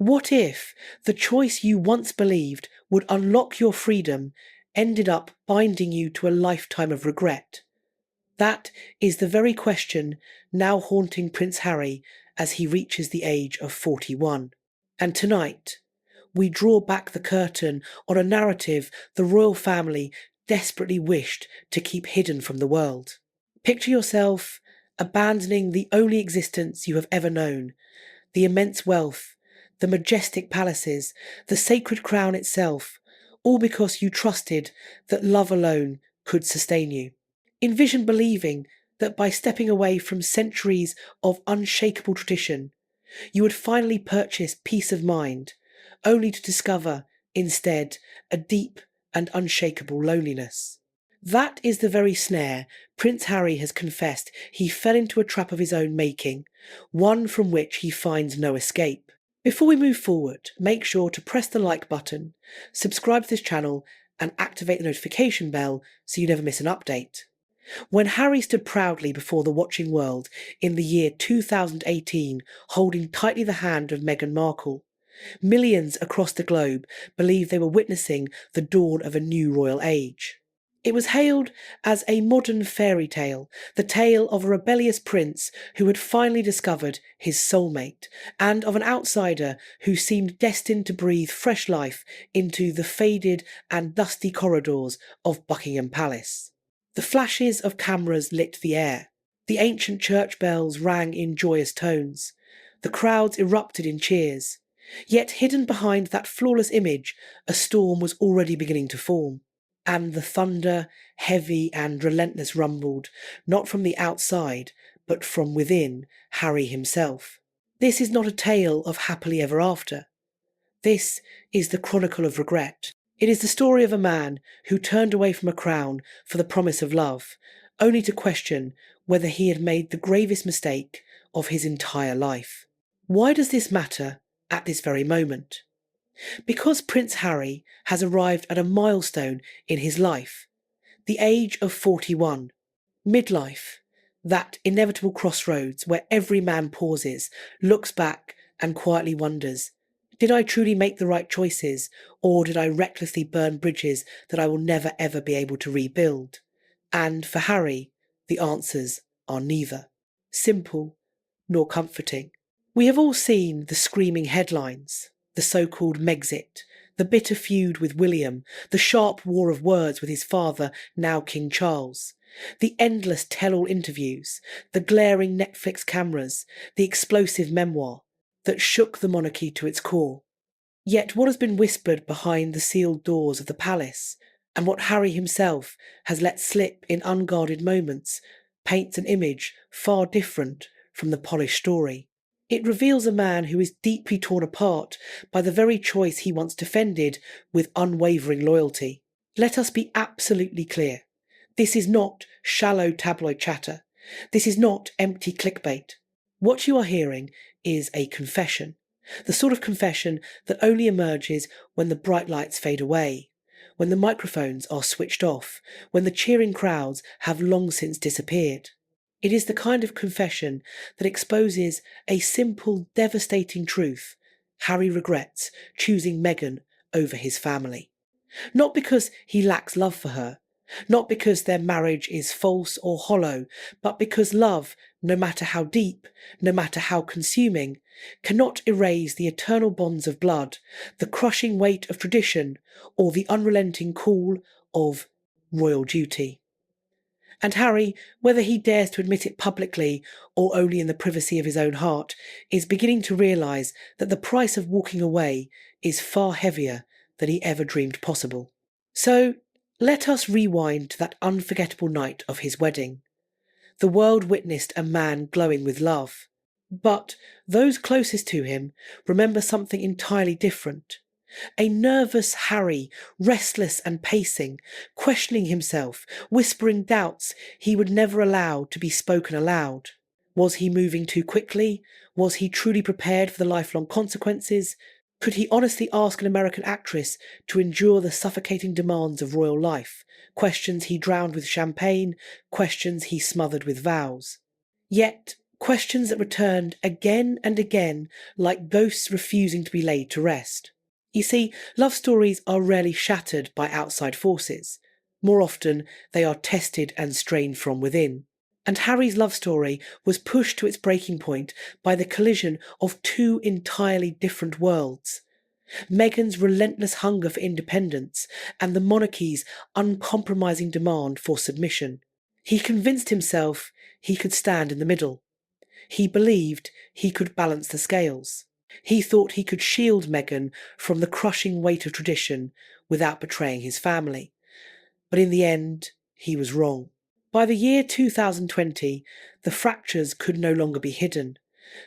What if the choice you once believed would unlock your freedom ended up binding you to a lifetime of regret? That is the very question now haunting Prince Harry as he reaches the age of 41. And tonight, we draw back the curtain on a narrative the royal family desperately wished to keep hidden from the world. Picture yourself abandoning the only existence you have ever known, the immense wealth, the majestic palaces, the sacred crown itself, all because you trusted that love alone could sustain you. Envision believing that by stepping away from centuries of unshakable tradition, you would finally purchase peace of mind, only to discover, instead, a deep and unshakable loneliness. That is the very snare Prince Harry has confessed he fell into a trap of his own making, one from which he finds no escape. Before we move forward, make sure to press the like button, subscribe to this channel, and activate the notification bell so you never miss an update. When Harry stood proudly before the watching world in the year 2018, holding tightly the hand of Meghan Markle, millions across the globe believed they were witnessing the dawn of a new royal age. It was hailed as a modern fairy tale, the tale of a rebellious prince who had finally discovered his soulmate, and of an outsider who seemed destined to breathe fresh life into the faded and dusty corridors of Buckingham Palace. The flashes of cameras lit the air. The ancient church bells rang in joyous tones. The crowds erupted in cheers. Yet hidden behind that flawless image, a storm was already beginning to form. And the thunder, heavy and relentless, rumbled, not from the outside, but from within Harry himself. This is not a tale of happily ever after. This is the chronicle of regret. It is the story of a man who turned away from a crown for the promise of love, only to question whether he had made the gravest mistake of his entire life. Why does this matter at this very moment? Because Prince Harry has arrived at a milestone in his life, the age of 41, midlife, that inevitable crossroads where every man pauses, looks back and quietly wonders, did I truly make the right choices, or did I recklessly burn bridges that I will never ever be able to rebuild? And for Harry, the answers are neither simple nor comforting. We have all seen the screaming headlines, the so-called Megxit, the bitter feud with William, the sharp war of words with his father, now King Charles, the endless tell-all interviews, the glaring Netflix cameras, the explosive memoir that shook the monarchy to its core. Yet what has been whispered behind the sealed doors of the palace, and what Harry himself has let slip in unguarded moments, paints an image far different from the polished story. It reveals a man who is deeply torn apart by the very choice he once defended with unwavering loyalty. Let us be absolutely clear. This is not shallow tabloid chatter. This is not empty clickbait. What you are hearing is a confession. The sort of confession that only emerges when the bright lights fade away, when the microphones are switched off, when the cheering crowds have long since disappeared. It is the kind of confession that exposes a simple, devastating truth. Harry regrets choosing Meghan over his family. Not because he lacks love for her, not because their marriage is false or hollow, but because love, no matter how deep, no matter how consuming, cannot erase the eternal bonds of blood, the crushing weight of tradition, or the unrelenting call of royal duty. And Harry, whether he dares to admit it publicly or only in the privacy of his own heart, is beginning to realise that the price of walking away is far heavier than he ever dreamed possible. So, let us rewind to that unforgettable night of his wedding. The world witnessed a man glowing with love. But those closest to him remember something entirely different. A nervous Harry, restless and pacing, questioning himself, whispering doubts he would never allow to be spoken aloud. Was he moving too quickly? Was he truly prepared for the lifelong consequences? Could he honestly ask an American actress to endure the suffocating demands of royal life? Questions he drowned with champagne, questions he smothered with vows. Yet, Questions that returned again and again like ghosts refusing to be laid to rest. You see, love stories are rarely shattered by outside forces. More often, they are tested and strained from within. And Harry's love story was pushed to its breaking point by the collision of two entirely different worlds. Meghan's relentless hunger for independence and the monarchy's uncompromising demand for submission. He convinced himself he could stand in the middle. He believed he could balance the scales. He thought he could shield Meghan from the crushing weight of tradition without betraying his family. But in the end, he was wrong. By the year 2020, the fractures could no longer be hidden.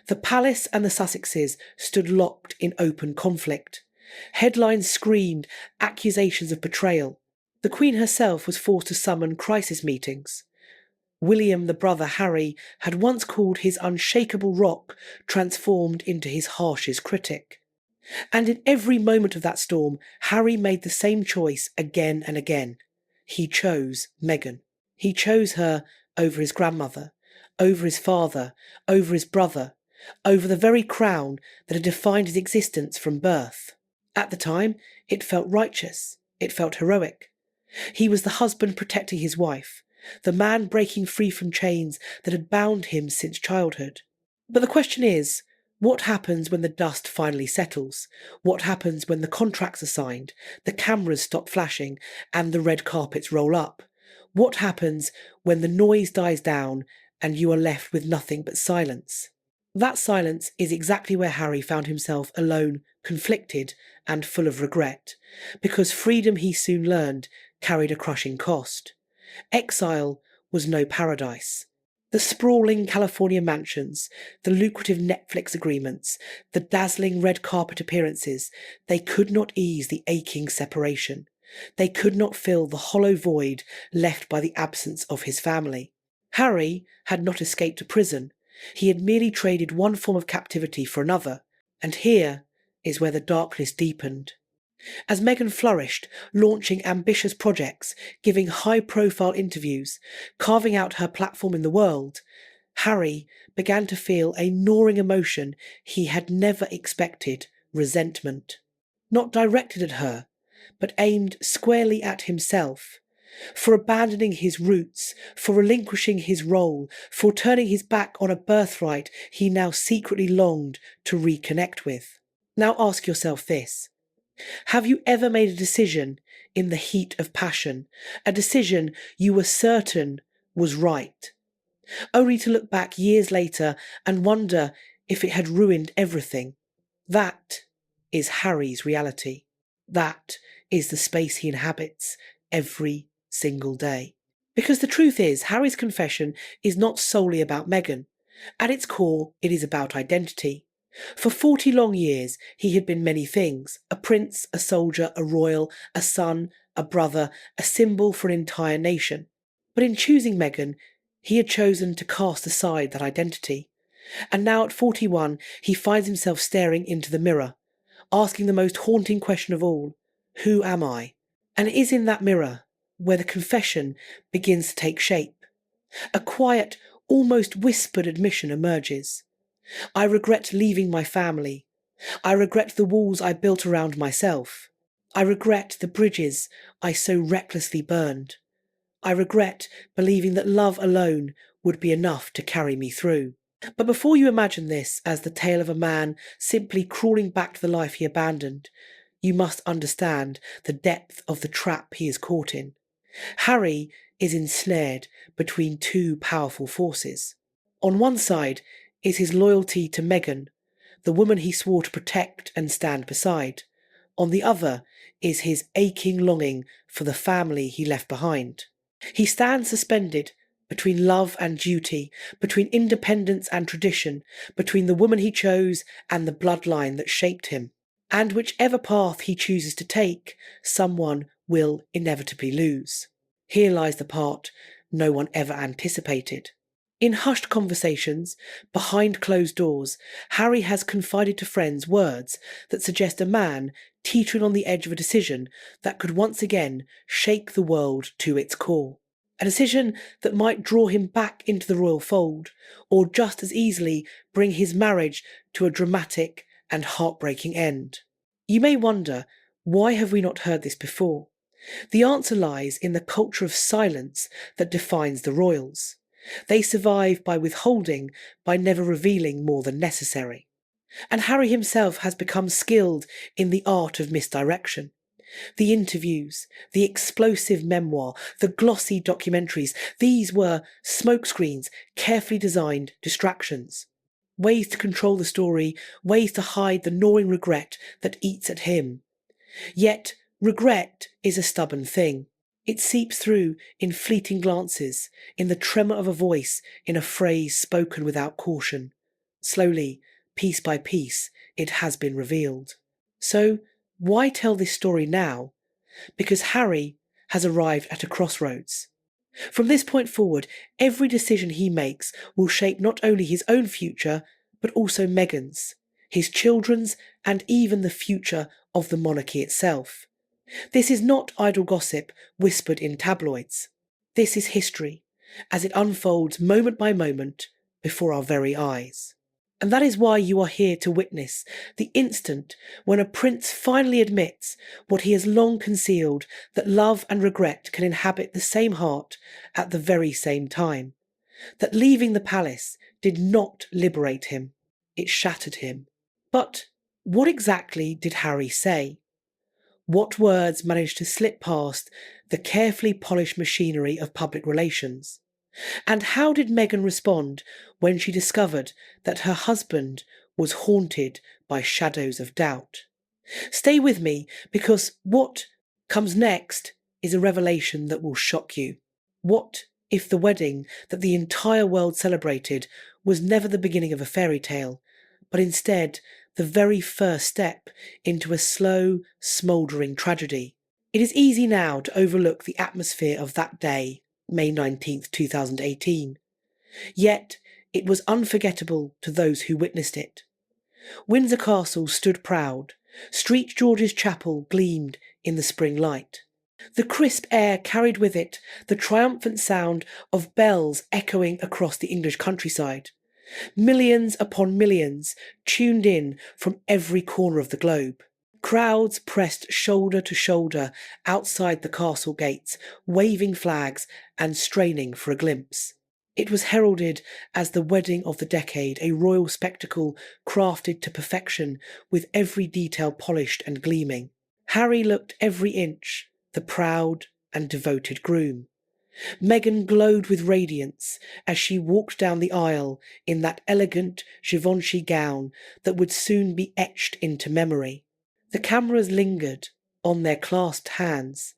The palace and the Sussexes stood locked in open conflict. Headlines screamed accusations of betrayal. The Queen herself was forced to summon crisis meetings. William, the brother Harry, had once called his unshakable rock transformed into his harshest critic. And in every moment of that storm, Harry made the same choice again and again. He chose Meghan. He chose her over his grandmother, over his father, over his brother, over the very crown that had defined his existence from birth. At the time, it felt righteous. It felt heroic. He was the husband protecting his wife, the man breaking free from chains that had bound him since childhood. But the question is, what happens when the dust finally settles? What happens when the contracts are signed, the cameras stop flashing, and the red carpets roll up? What happens when the noise dies down and you are left with nothing but silence? That silence is exactly where Harry found himself alone, conflicted, and full of regret, because freedom, he soon learned, carried a crushing cost. Exile was no paradise. The sprawling California mansions, the lucrative Netflix agreements, the dazzling red carpet appearances, they could not ease the aching separation. They could not fill the hollow void left by the absence of his family. Harry had not escaped a prison. He had merely traded one form of captivity for another, and here is where the darkness deepened. As Meghan flourished, launching ambitious projects, giving high-profile interviews, carving out her platform in the world, Harry began to feel a gnawing emotion he had never expected: resentment. Not directed at her, but aimed squarely at himself. For abandoning his roots, for relinquishing his role, for turning his back on a birthright he now secretly longed to reconnect with. Now ask yourself this. Have you ever made a decision in the heat of passion, a decision you were certain was right, only to look back years later and wonder if it had ruined everything? That is Harry's reality. That is the space he inhabits every single day. Because the truth is, Harry's confession is not solely about Meghan. At its core, it is about identity. For 40 long years, he had been many things: a prince, a soldier, a royal, a son, a brother, a symbol for an entire nation. But in choosing Meghan, he had chosen to cast aside that identity. And now at 41, he finds himself staring into the mirror, asking the most haunting question of all: who am I? And it is in that mirror where the confession begins to take shape. A quiet, almost whispered admission emerges. I regret leaving my family. I regret the walls I built around myself. I regret the bridges I so recklessly burned. I regret believing that love alone would be enough to carry me through. But before you imagine this as the tale of a man simply crawling back to the life he abandoned, you must understand the depth of the trap he is caught in. Harry is ensnared between two powerful forces. On one side is his loyalty to Meghan, the woman he swore to protect and stand beside. On the other is his aching longing for the family he left behind. He stands suspended between love and duty, between independence and tradition, between the woman he chose and the bloodline that shaped him. And whichever path he chooses to take, someone will inevitably lose. Here lies the part no one ever anticipated. In hushed conversations, behind closed doors, Harry has confided to friends words that suggest a man teetering on the edge of a decision that could once again shake the world to its core. A decision that might draw him back into the royal fold, or just as easily bring his marriage to a dramatic and heartbreaking end. You may wonder, why have we not heard this before? The answer lies in the culture of silence that defines the royals. They survive by withholding, by never revealing more than necessary. And Harry himself has become skilled in the art of misdirection. The interviews, the explosive memoir, the glossy documentaries, these were smokescreens, carefully designed distractions. Ways to control the story, ways to hide the gnawing regret that eats at him. Yet, regret is a stubborn thing. It seeps through in fleeting glances, in the tremor of a voice, in a phrase spoken without caution. Slowly, piece by piece, it has been revealed. So, why tell this story now? Because Harry has arrived at a crossroads. From this point forward, every decision he makes will shape not only his own future, but also Meghan's, his children's, and even the future of the monarchy itself. This is not idle gossip whispered in tabloids. This is history, as it unfolds moment by moment before our very eyes. And that is why you are here to witness the instant when a prince finally admits what he has long concealed, that love and regret can inhabit the same heart at the very same time. That leaving the palace did not liberate him, it shattered him. But what exactly did Harry say? What words managed to slip past the carefully polished machinery of public relations? And how did Meghan respond when she discovered that her husband was haunted by shadows of doubt? Stay with me, because what comes next is a revelation that will shock you. What if the wedding that the entire world celebrated was never the beginning of a fairy tale, but instead the very first step into a slow, smouldering tragedy? It is easy now to overlook the atmosphere of that day, May 19th, 2018. Yet it was unforgettable to those who witnessed it. Windsor Castle stood proud. St. George's Chapel gleamed in the spring light. The crisp air carried with it the triumphant sound of bells echoing across the English countryside. Millions upon millions tuned in from every corner of the globe. Crowds pressed shoulder to shoulder outside the castle gates, waving flags and straining for a glimpse. It was heralded as the wedding of the decade, a royal spectacle crafted to perfection, with every detail polished and gleaming. Harry looked every inch the proud and devoted groom. Meghan glowed with radiance as she walked down the aisle in that elegant Givenchy gown that would soon be etched into memory. The cameras lingered on their clasped hands,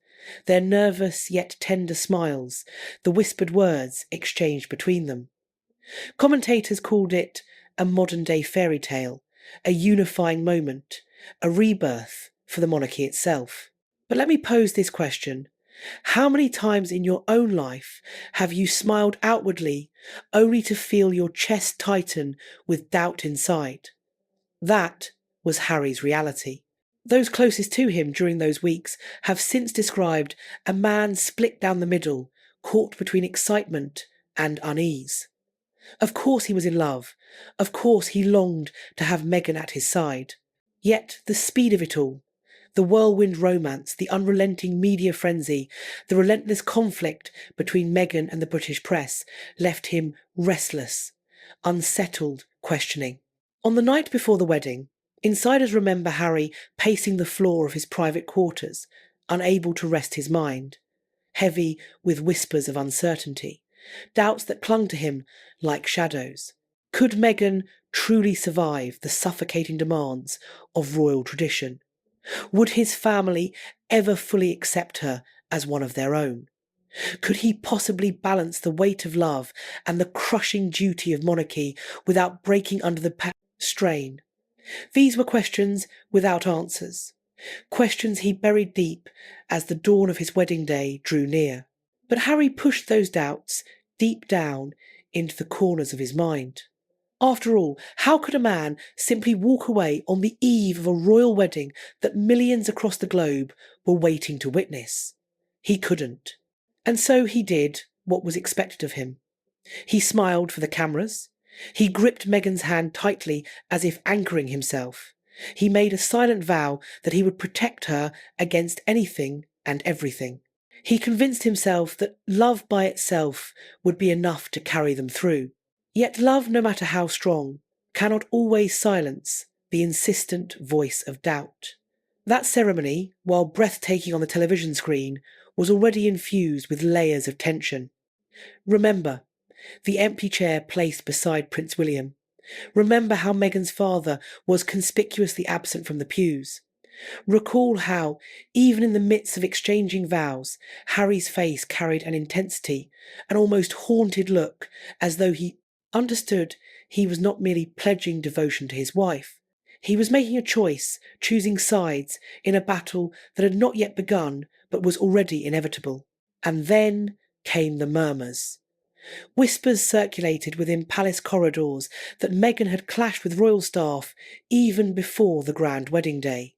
their nervous yet tender smiles, the whispered words exchanged between them. Commentators called it a modern-day fairy tale, a unifying moment, a rebirth for the monarchy itself. But let me pose this question. How many times in your own life have you smiled outwardly only to feel your chest tighten with doubt inside? That was Harry's reality. Those closest to him during those weeks have since described a man split down the middle, caught between excitement and unease. Of course he was in love. Of course he longed to have Meghan at his side. Yet the speed of it all, the whirlwind romance, the unrelenting media frenzy, the relentless conflict between Meghan and the British press left him restless, unsettled, questioning. On the night before the wedding, insiders remember Harry pacing the floor of his private quarters, unable to rest his mind, heavy with whispers of uncertainty, doubts that clung to him like shadows. Could Meghan truly survive the suffocating demands of royal tradition? Would his family ever fully accept her as one of their own? Could he possibly balance the weight of love and the crushing duty of monarchy without breaking under the strain? These were questions without answers, questions he buried deep as the dawn of his wedding day drew near. But Harry pushed those doubts deep down into the corners of his mind. After all, how could a man simply walk away on the eve of a royal wedding that millions across the globe were waiting to witness? He couldn't. And so he did what was expected of him. He smiled for the cameras. He gripped Meghan's hand tightly as if anchoring himself. He made a silent vow that he would protect her against anything and everything. He convinced himself that love by itself would be enough to carry them through. Yet love, no matter how strong, cannot always silence the insistent voice of doubt. That ceremony, while breathtaking on the television screen, was already infused with layers of tension. Remember the empty chair placed beside Prince William. Remember how Meghan's father was conspicuously absent from the pews. Recall how, even in the midst of exchanging vows, Harry's face carried an intensity, an almost haunted look, as though he understood he was not merely pledging devotion to his wife. He was making a choice, choosing sides, in a battle that had not yet begun, but was already inevitable. And then came the murmurs. Whispers circulated within palace corridors that Meghan had clashed with royal staff even before the grand wedding day.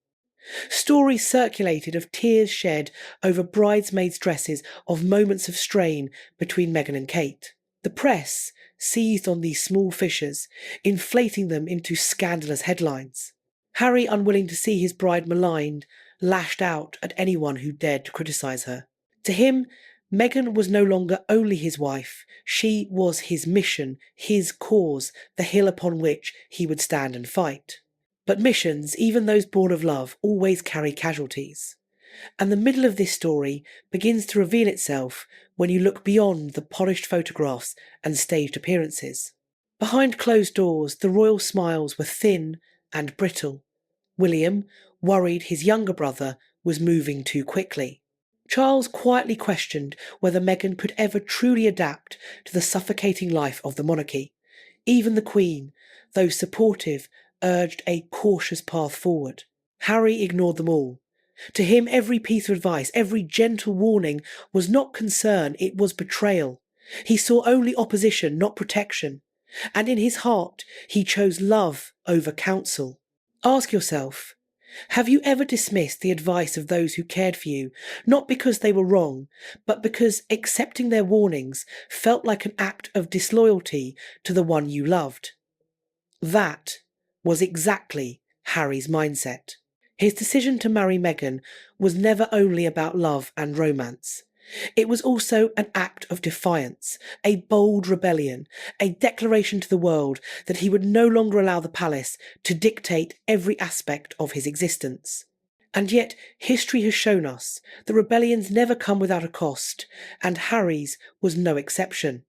Stories circulated of tears shed over bridesmaids' dresses, of moments of strain between Meghan and Kate. The press seized on these small fissures, inflating them into scandalous headlines. Harry, unwilling to see his bride maligned, lashed out at anyone who dared to criticise her. To him, Meghan was no longer only his wife, she was his mission, his cause, the hill upon which he would stand and fight. But missions, even those born of love, always carry casualties. And the middle of this story begins to reveal itself when you look beyond the polished photographs and staged appearances. Behind closed doors, the royal smiles were thin and brittle. William, worried his younger brother was moving too quickly. Charles quietly questioned whether Meghan could ever truly adapt to the suffocating life of the monarchy. Even the Queen, though supportive, urged a cautious path forward. Harry ignored them all. To him, every piece of advice, every gentle warning was not concern, it was betrayal. He saw only opposition, not protection. And in his heart, he chose love over counsel. Ask yourself, have you ever dismissed the advice of those who cared for you, not because they were wrong, but because accepting their warnings felt like an act of disloyalty to the one you loved? That was exactly Harry's mindset. His decision to marry Meghan was never only about love and romance. It was also an act of defiance, a bold rebellion, a declaration to the world that he would no longer allow the palace to dictate every aspect of his existence. And yet history has shown us that rebellions never come without a cost, and Harry's was no exception.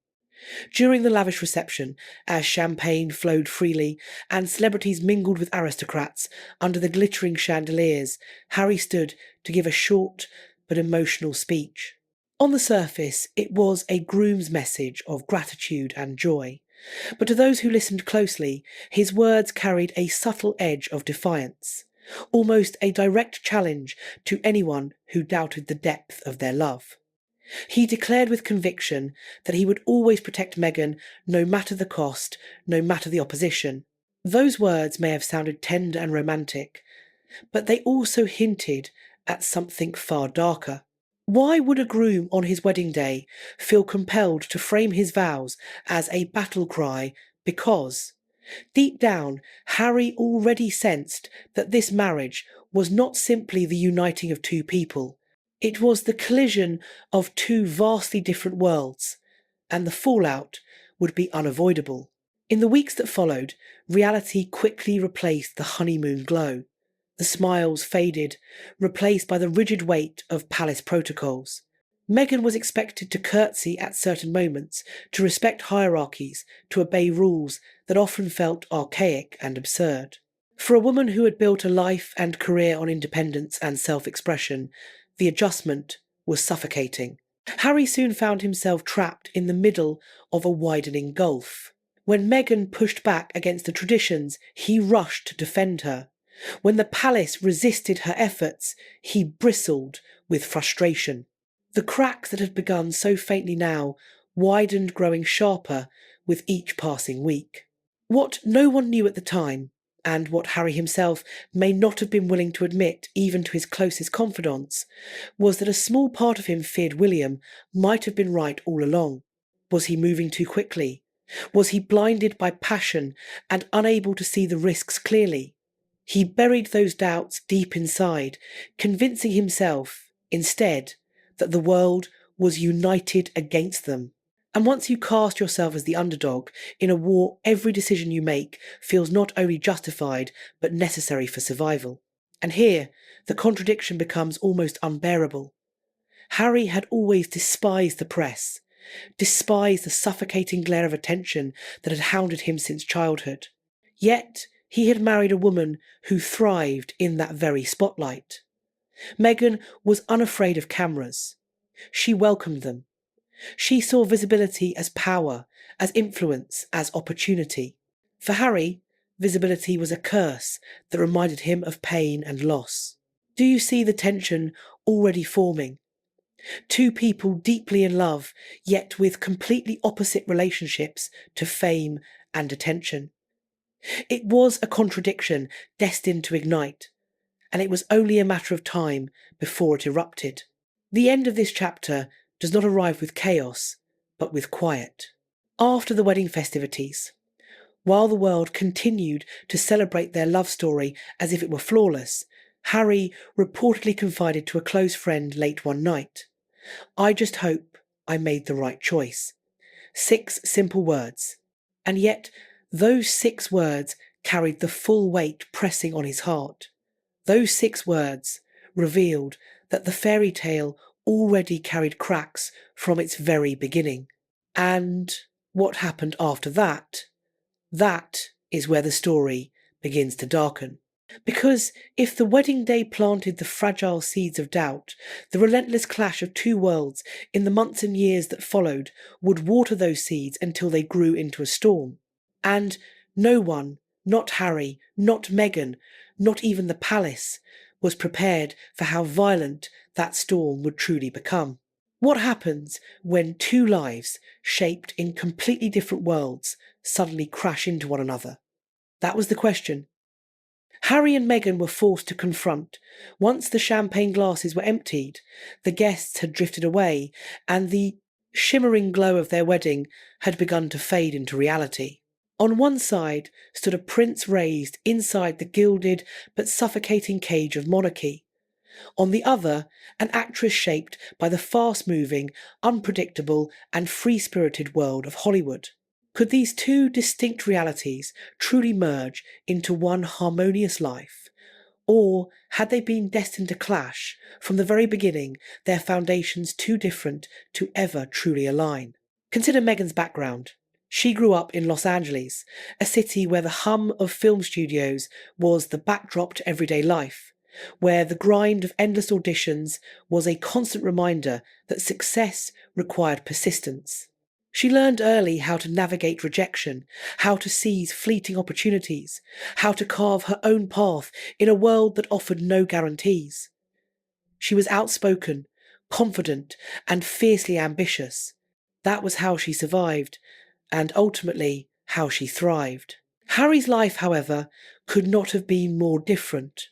During the lavish reception, as champagne flowed freely and celebrities mingled with aristocrats under the glittering chandeliers, Harry stood to give a short but emotional speech. On the surface, it was a groom's message of gratitude and joy, but to those who listened closely, his words carried a subtle edge of defiance, almost a direct challenge to anyone who doubted the depth of their love. He declared with conviction that he would always protect Meghan no matter the cost, no matter the opposition. Those words may have sounded tender and romantic, but they also hinted at something far darker. Why would a groom on his wedding day feel compelled to frame his vows as a battle cry because, deep down, Harry already sensed that this marriage was not simply the uniting of two people, it was the collision of two vastly different worlds, and the fallout would be unavoidable. In the weeks that followed, reality quickly replaced the honeymoon glow. The smiles faded, replaced by the rigid weight of palace protocols. Meghan was expected to curtsy at certain moments, to respect hierarchies, to obey rules that often felt archaic and absurd. For a woman who had built a life and career on independence and self-expression, the adjustment was suffocating. Harry soon found himself trapped in the middle of a widening gulf. When Meghan pushed back against the traditions, he rushed to defend her. When the palace resisted her efforts, he bristled with frustration. The cracks that had begun so faintly now widened, growing sharper with each passing week. What no one knew at the time and what Harry himself may not have been willing to admit even to his closest confidants, was that a small part of him feared William might have been right all along. Was he moving too quickly? Was he blinded by passion and unable to see the risks clearly? He buried those doubts deep inside, convincing himself, instead, that the world was united against them. And once you cast yourself as the underdog in a war, every decision you make feels not only justified, but necessary for survival. And here, the contradiction becomes almost unbearable. Harry had always despised the press, despised the suffocating glare of attention that had hounded him since childhood. Yet, he had married a woman who thrived in that very spotlight. Meghan was unafraid of cameras. She welcomed them. She saw visibility as power, as influence, as opportunity. For Harry, visibility was a curse that reminded him of pain and loss. Do you see the tension already forming? Two people deeply in love, yet with completely opposite relationships to fame and attention. It was a contradiction destined to ignite, and it was only a matter of time before it erupted. The end of this chapter does not arrive with chaos, but with quiet. After the wedding festivities, while the world continued to celebrate their love story as if it were flawless, Harry reportedly confided to a close friend late one night, "I just hope I made the right choice." 6 simple words. And yet, those 6 words carried the full weight pressing on his heart. Those 6 words revealed that the fairy tale already carried cracks from its very beginning. And what happened after that? That is where the story begins to darken. Because if the wedding day planted the fragile seeds of doubt, the relentless clash of two worlds in the months and years that followed would water those seeds until they grew into a storm. And no one, not Harry, not Meghan, not even the palace, was prepared for how violent that storm would truly become. What happens when two lives, shaped in completely different worlds, suddenly crash into one another? That was the question. Harry and Meghan were forced to confront. Once the champagne glasses were emptied, the guests had drifted away, and the shimmering glow of their wedding had begun to fade into reality. On one side stood a prince raised inside the gilded but suffocating cage of monarchy. On the other, an actress shaped by the fast-moving, unpredictable, and free-spirited world of Hollywood. Could these two distinct realities truly merge into one harmonious life? Or had they been destined to clash from the very beginning, their foundations too different to ever truly align? Consider Meghan's background. She grew up in Los Angeles, a city where the hum of film studios was the backdrop to everyday life, where the grind of endless auditions was a constant reminder that success required persistence. She learned early how to navigate rejection, how to seize fleeting opportunities, how to carve her own path in a world that offered no guarantees. She was outspoken, confident, and fiercely ambitious. That was how she survived, and ultimately how she thrived. Harry's life, however, could not have been more different.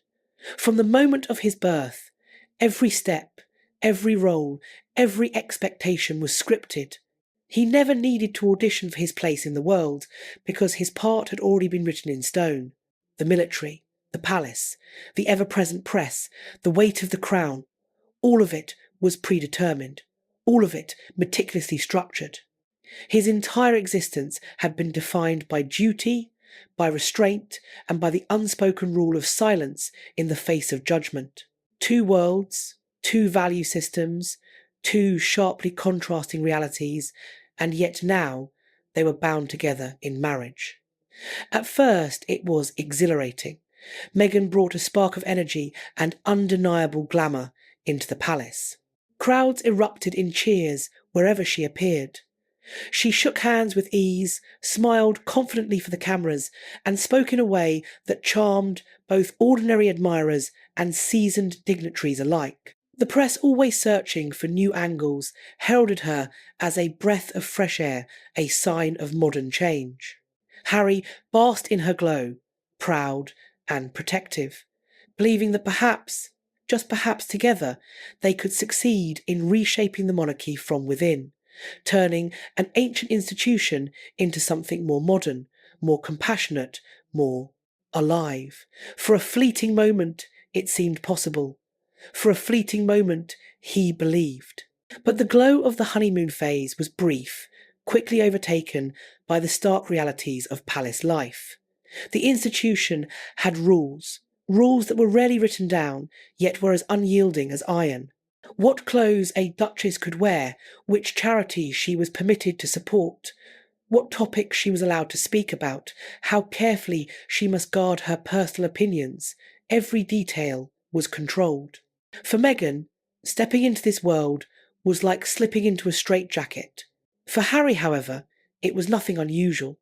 From the moment of his birth, every step, every role, every expectation was scripted. He never needed to audition for his place in the world because his part had already been written in stone. The military, the palace, the ever-present press, the weight of the crown, all of it was predetermined, all of it meticulously structured. His entire existence had been defined by duty, by restraint, and by the unspoken rule of silence in the face of judgment. Two worlds, two value systems, two sharply contrasting realities, and yet now they were bound together in marriage. At first it was exhilarating. Meghan brought a spark of energy and undeniable glamour into the palace. Crowds erupted in cheers wherever she appeared. She shook hands with ease, smiled confidently for the cameras, and spoke in a way that charmed both ordinary admirers and seasoned dignitaries alike. The press, always searching for new angles, heralded her as a breath of fresh air, a sign of modern change. Harry basked in her glow, proud, and protective, believing that perhaps, just perhaps together, they could succeed in reshaping the monarchy from within, turning an ancient institution into something more modern, more compassionate, more alive. For a fleeting moment, it seemed possible. For a fleeting moment, he believed. But the glow of the honeymoon phase was brief, quickly overtaken by the stark realities of palace life. The institution had rules, rules that were rarely written down, yet were as unyielding as iron. What clothes a duchess could wear, which charities she was permitted to support, what topics she was allowed to speak about, how carefully she must guard her personal opinions, every detail was controlled. For Meghan, stepping into this world was like slipping into a straitjacket. For Harry, however, it was nothing unusual.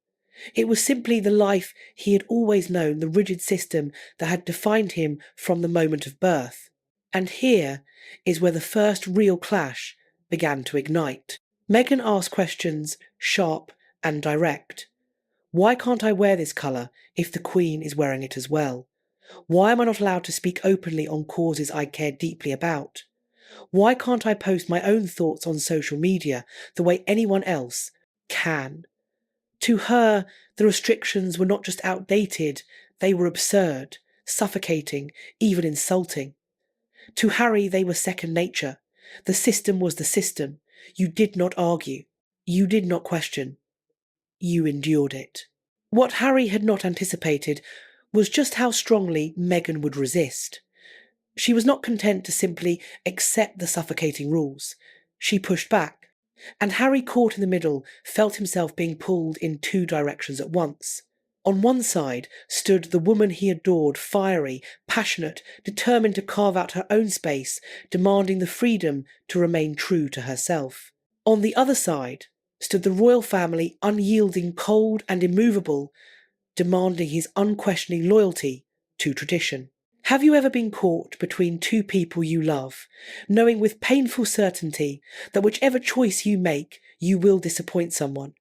It was simply the life he had always known, the rigid system that had defined him from the moment of birth. And here is where the first real clash began to ignite. Meghan asked questions, sharp and direct. Why can't I wear this colour if the Queen is wearing it as well? Why am I not allowed to speak openly on causes I care deeply about? Why can't I post my own thoughts on social media the way anyone else can? To her, the restrictions were not just outdated, they were absurd, suffocating, even insulting. To Harry, they were second nature. The system was the system. You did not argue. You did not question. You endured it. What Harry had not anticipated was just how strongly Meghan would resist. She was not content to simply accept the suffocating rules. She pushed back, and Harry, caught in the middle, felt himself being pulled in two directions at once. On one side stood the woman he adored, fiery, passionate, determined to carve out her own space, demanding the freedom to remain true to herself. On the other side stood the royal family, unyielding, cold and immovable, demanding his unquestioning loyalty to tradition. Have you ever been caught between two people you love, knowing with painful certainty that whichever choice you make, you will disappoint someone?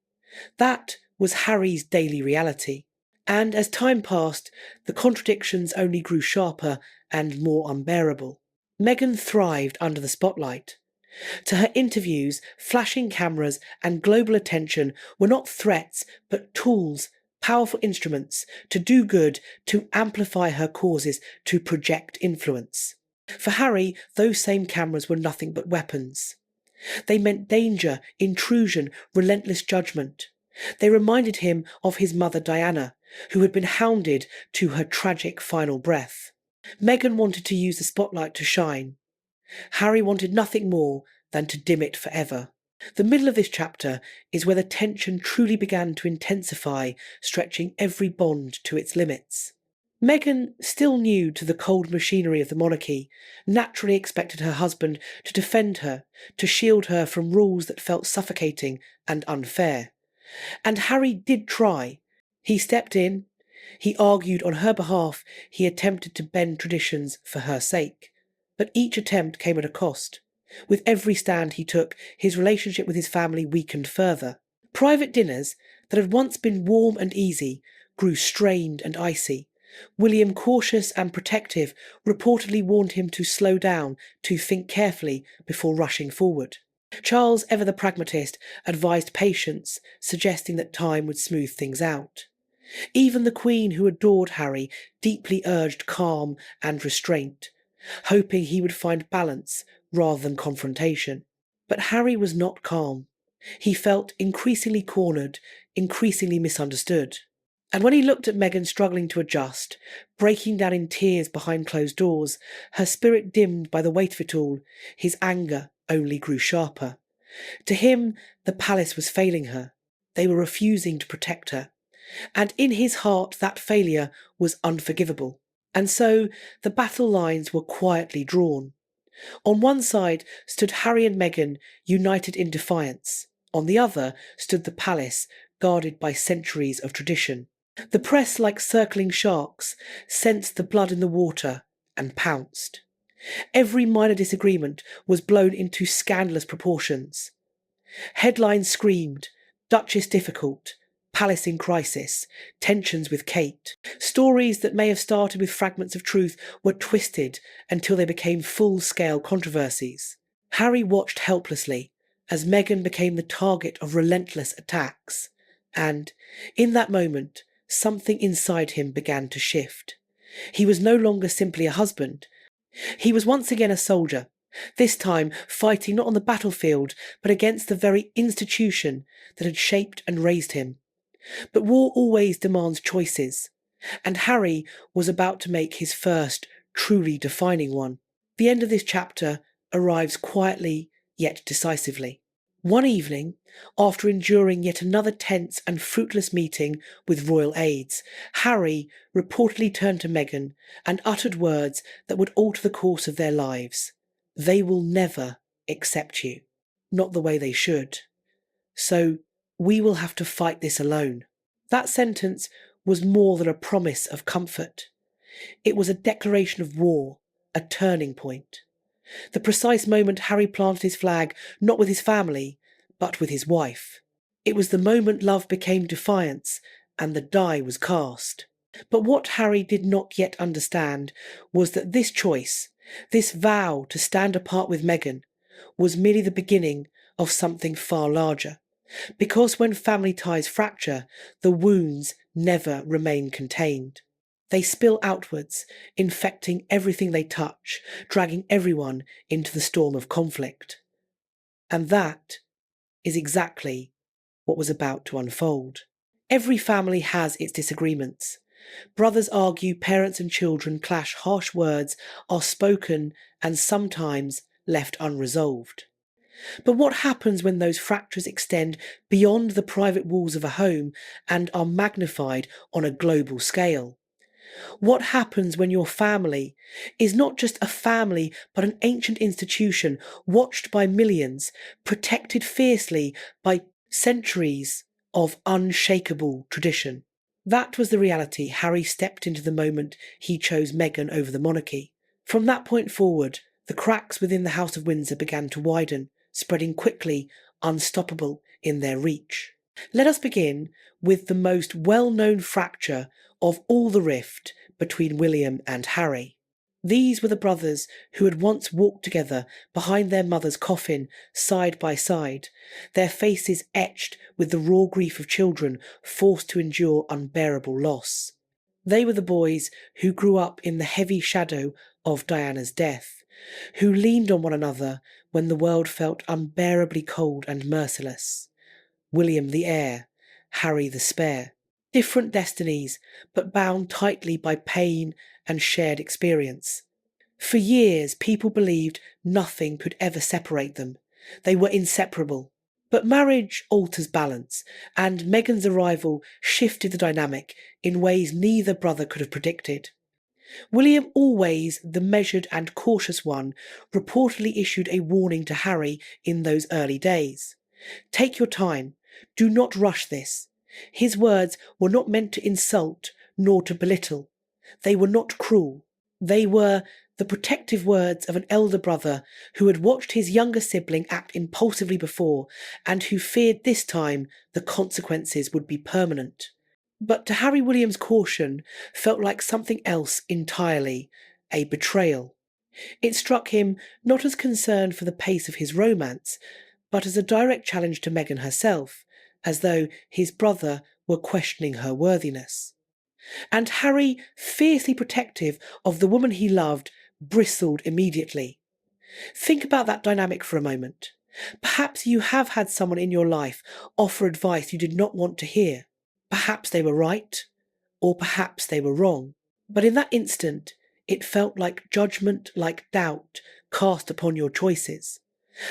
That was Harry's daily reality. And as time passed, the contradictions only grew sharper and more unbearable. Meghan thrived under the spotlight. To her, interviews, flashing cameras, and global attention were not threats, but tools, powerful instruments to do good, to amplify her causes, to project influence. For Harry, those same cameras were nothing but weapons. They meant danger, intrusion, relentless judgment. They reminded him of his mother Diana, who had been hounded to her tragic final breath. Meghan wanted to use the spotlight to shine. Harry wanted nothing more than to dim it forever. The middle of this chapter is where the tension truly began to intensify, stretching every bond to its limits. Meghan, still new to the cold machinery of the monarchy, naturally expected her husband to defend her, to shield her from rules that felt suffocating and unfair. And Harry did try. He stepped in, he argued on her behalf, he attempted to bend traditions for her sake. But each attempt came at a cost. With every stand he took, his relationship with his family weakened further. Private dinners that had once been warm and easy grew strained and icy. William, cautious and protective, reportedly warned him to slow down, to think carefully before rushing forward. Charles, ever the pragmatist, advised patience, suggesting that time would smooth things out. Even the Queen, who adored Harry, deeply urged calm and restraint, hoping he would find balance rather than confrontation. But Harry was not calm. He felt increasingly cornered, increasingly misunderstood. And when he looked at Meghan struggling to adjust, breaking down in tears behind closed doors, her spirit dimmed by the weight of it all, his anger only grew sharper. To him, the palace was failing her. They were refusing to protect her. And in his heart, that failure was unforgivable. And so the battle lines were quietly drawn. On one side stood Harry and Meghan, united in defiance. On the other stood the palace, guarded by centuries of tradition. The press, like circling sharks, sensed the blood in the water and pounced. Every minor disagreement was blown into scandalous proportions. Headlines screamed, Duchess difficult, Palace in crisis, tensions with Kate. Stories that may have started with fragments of truth were twisted until they became full-scale controversies. Harry watched helplessly as Meghan became the target of relentless attacks. And, in that moment, something inside him began to shift. He was no longer simply a husband. He was once again a soldier, this time fighting not on the battlefield, but against the very institution that had shaped and raised him. But war always demands choices, and Harry was about to make his first truly defining one. The end of this chapter arrives quietly yet decisively. One evening, after enduring yet another tense and fruitless meeting with royal aides, Harry reportedly turned to Meghan and uttered words that would alter the course of their lives. They will never accept you. Not the way they should. So we will have to fight this alone. That sentence was more than a promise of comfort. It was a declaration of war, a turning point. The precise moment Harry planted his flag, not with his family, but with his wife. It was the moment love became defiance, and the die was cast. But what Harry did not yet understand was that this choice, this vow to stand apart with Meghan, was merely the beginning of something far larger. Because when family ties fracture, the wounds never remain contained. They spill outwards, infecting everything they touch, dragging everyone into the storm of conflict. And that is exactly what was about to unfold. Every family has its disagreements. Brothers argue, parents and children clash, harsh words are spoken and sometimes left unresolved. But what happens when those fractures extend beyond the private walls of a home and are magnified on a global scale? What happens when your family is not just a family, but an ancient institution watched by millions, protected fiercely by centuries of unshakable tradition? That was the reality Harry stepped into the moment he chose Meghan over the monarchy. From that point forward, the cracks within the House of Windsor began to widen, spreading quickly, unstoppable in their reach. Let us begin with the most well-known fracture of all the rift between William and Harry. These were the brothers who had once walked together behind their mother's coffin, side by side, their faces etched with the raw grief of children forced to endure unbearable loss. They were the boys who grew up in the heavy shadow of Diana's death, who leaned on one another when the world felt unbearably cold and merciless. William the heir, Harry the spare. Different destinies, but bound tightly by pain and shared experience. For years, people believed nothing could ever separate them. They were inseparable. But marriage alters balance, and Meghan's arrival shifted the dynamic in ways neither brother could have predicted. William, always the measured and cautious one, reportedly issued a warning to Harry in those early days. Take your time. Do not rush this. His words were not meant to insult nor to belittle. They were not cruel. They were the protective words of an elder brother who had watched his younger sibling act impulsively before and who feared this time the consequences would be permanent. But to Harry, William's caution felt like something else entirely, a betrayal. It struck him not as concern for the pace of his romance, but as a direct challenge to Meghan herself, as though his brother were questioning her worthiness. And Harry, fiercely protective of the woman he loved, bristled immediately. Think about that dynamic for a moment. Perhaps you have had someone in your life offer advice you did not want to hear. Perhaps they were right, or perhaps they were wrong. But in that instant, it felt like judgment, like doubt, cast upon your choices.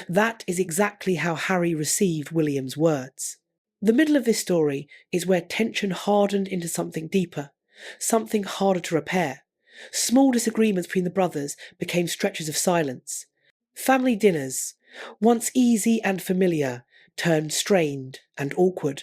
That is exactly how Harry received William's words. The middle of this story is where tension hardened into something deeper, something harder to repair. Small disagreements between the brothers became stretches of silence. Family dinners, once easy and familiar, turned strained and awkward.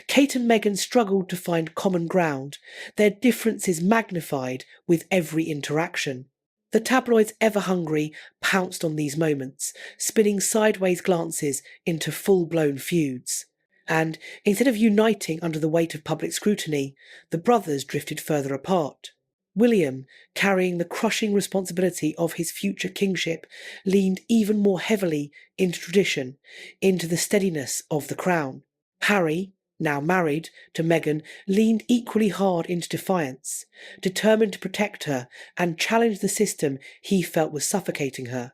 Kate and Meghan struggled to find common ground, their differences magnified with every interaction. The tabloids, ever hungry, pounced on these moments, spinning sideways glances into full-blown feuds. And instead of uniting under the weight of public scrutiny, the brothers drifted further apart. William, carrying the crushing responsibility of his future kingship, leaned even more heavily into tradition, into the steadiness of the crown. Harry, now married to Meghan, leaned equally hard into defiance, determined to protect her and challenge the system he felt was suffocating her.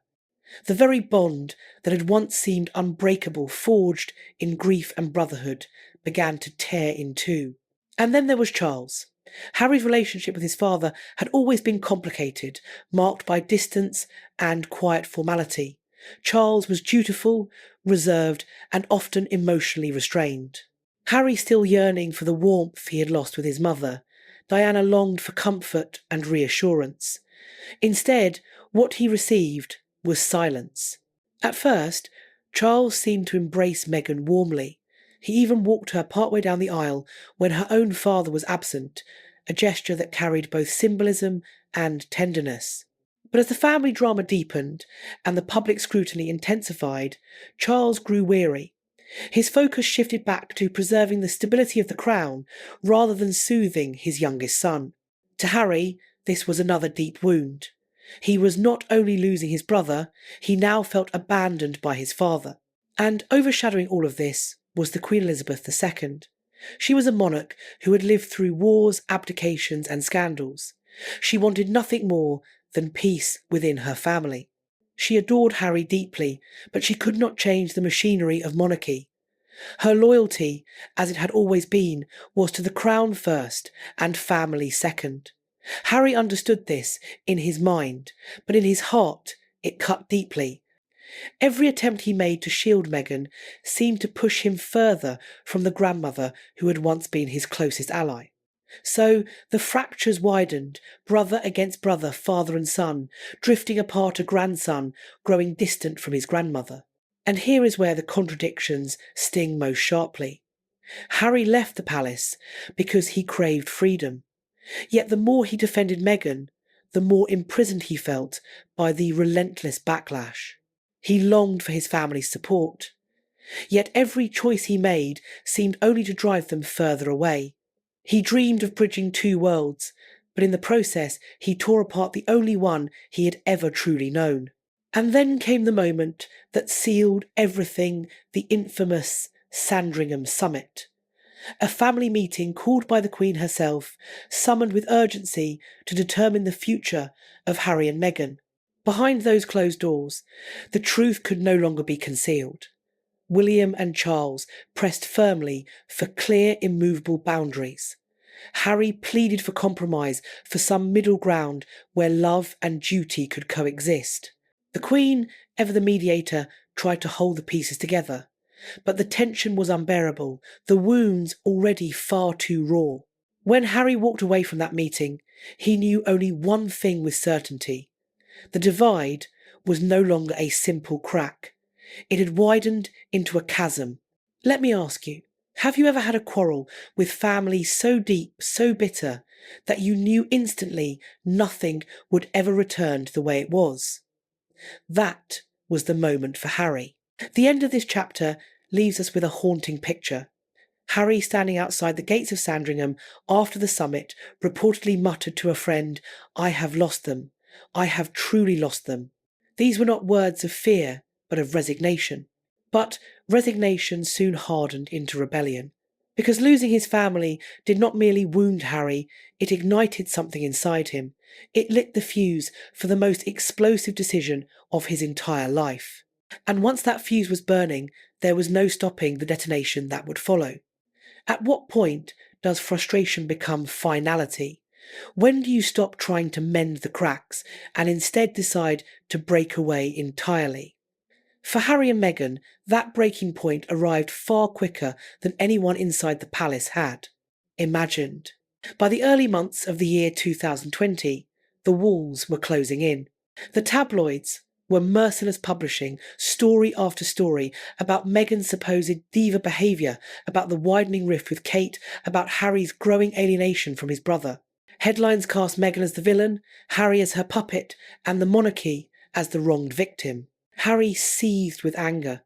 The very bond that had once seemed unbreakable, forged in grief and brotherhood, began to tear in two. And then there was Charles. Harry's relationship with his father had always been complicated, marked by distance and quiet formality. Charles was dutiful, reserved, and often emotionally restrained. Harry still yearning for the warmth he had lost with his mother, Diana longed for comfort and reassurance. Instead, what he received was silence. At first, Charles seemed to embrace Meghan warmly. He even walked her partway down the aisle when her own father was absent, a gesture that carried both symbolism and tenderness. But as the family drama deepened and the public scrutiny intensified, Charles grew weary. His focus shifted back to preserving the stability of the crown rather than soothing his youngest son. To Harry, this was another deep wound. He was not only losing his brother, he now felt abandoned by his father. And overshadowing all of this was the Queen Elizabeth II. She was a monarch who had lived through wars, abdications, and scandals. She wanted nothing more than peace within her family. She adored Harry deeply, but she could not change the machinery of monarchy. Her loyalty, as it had always been, was to the crown first and family second. Harry understood this in his mind, but in his heart it cut deeply. Every attempt he made to shield Meghan seemed to push him further from the grandmother who had once been his closest ally. So the fractures widened, brother against brother, father and son, drifting apart, a grandson growing distant from his grandmother. And here is where the contradictions sting most sharply. Harry left the palace because he craved freedom. Yet the more he defended Meghan, the more imprisoned he felt by the relentless backlash. He longed for his family's support. Yet every choice he made seemed only to drive them further away. He dreamed of bridging two worlds, but in the process he tore apart the only one he had ever truly known. And then came the moment that sealed everything, the infamous Sandringham Summit. A family meeting called by the Queen herself, summoned with urgency to determine the future of Harry and Meghan. Behind those closed doors, the truth could no longer be concealed. William and Charles pressed firmly for clear, immovable boundaries. Harry pleaded for compromise, for some middle ground where love and duty could coexist. The Queen, ever the mediator, tried to hold the pieces together. But the tension was unbearable, the wounds already far too raw. When Harry walked away from that meeting, he knew only one thing with certainty. The divide was no longer a simple crack. It had widened into a chasm. Let me ask you, have you ever had a quarrel with family so deep, so bitter, that you knew instantly nothing would ever return to the way it was? That was the moment for Harry. The end of this chapter leaves us with a haunting picture. Harry, standing outside the gates of Sandringham after the summit, reportedly muttered to a friend, "I have lost them. I have truly lost them." These were not words of fear, but of resignation. But resignation soon hardened into rebellion. Because losing his family did not merely wound Harry, it ignited something inside him. It lit the fuse for the most explosive decision of his entire life. And once that fuse was burning, there was no stopping the detonation that would follow. At what point does frustration become finality? When do you stop trying to mend the cracks and instead decide to break away entirely? For Harry and Meghan, that breaking point arrived far quicker than anyone inside the palace had imagined. By the early months of the year 2020, the walls were closing in. The tabloids were merciless, publishing story after story about Meghan's supposed diva behaviour, about the widening rift with Kate, about Harry's growing alienation from his brother. Headlines cast Meghan as the villain, Harry as her puppet, and the monarchy as the wronged victim. Harry seethed with anger.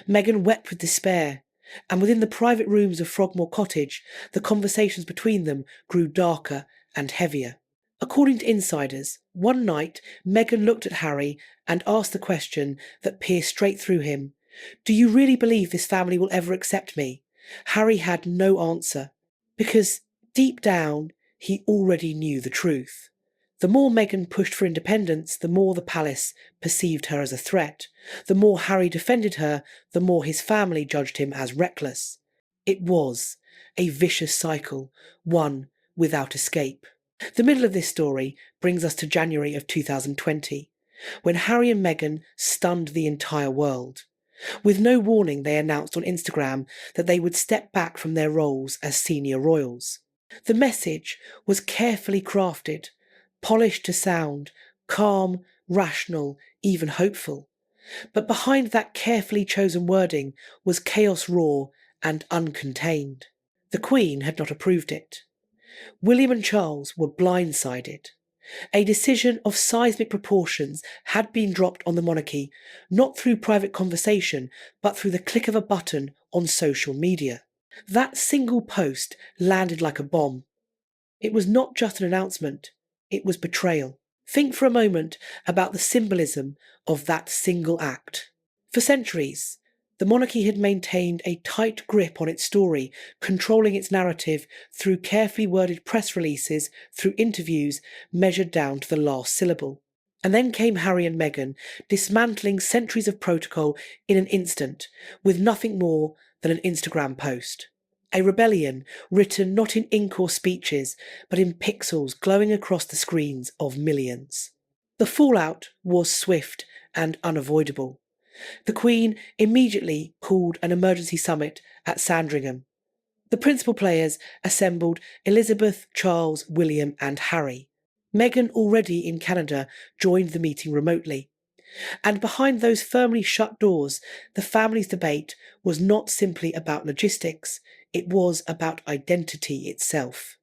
Meghan wept with despair. And within the private rooms of Frogmore Cottage, the conversations between them grew darker and heavier. According to insiders, one night Meghan looked at Harry and asked the question that pierced straight through him. "Do you really believe this family will ever accept me?" Harry had no answer, because deep down he already knew the truth. The more Meghan pushed for independence, the more the palace perceived her as a threat. The more Harry defended her, the more his family judged him as reckless. It was a vicious cycle, one without escape. The middle of this story brings us to January of 2020, when Harry and Meghan stunned the entire world. With no warning, they announced on Instagram that they would step back from their roles as senior royals. The message was carefully crafted, polished to sound calm, rational, even hopeful. But behind that carefully chosen wording was chaos raw and uncontained. The Queen had not approved it. William and Charles were blindsided. A decision of seismic proportions had been dropped on the monarchy, not through private conversation, but through the click of a button on social media. That single post landed like a bomb. It was not just an announcement, it was betrayal. Think for a moment about the symbolism of that single act. For centuries, the monarchy had maintained a tight grip on its story, controlling its narrative through carefully worded press releases, through interviews measured down to the last syllable. And then came Harry and Meghan, dismantling centuries of protocol in an instant, with nothing more than an Instagram post. A rebellion written not in ink or speeches, but in pixels glowing across the screens of millions. The fallout was swift and unavoidable. The Queen immediately called an emergency summit at Sandringham. The principal players assembled: Elizabeth, Charles, William and Harry. Meghan, already in Canada, joined the meeting remotely. And behind those firmly shut doors, the family's debate was not simply about logistics, it was about identity itself.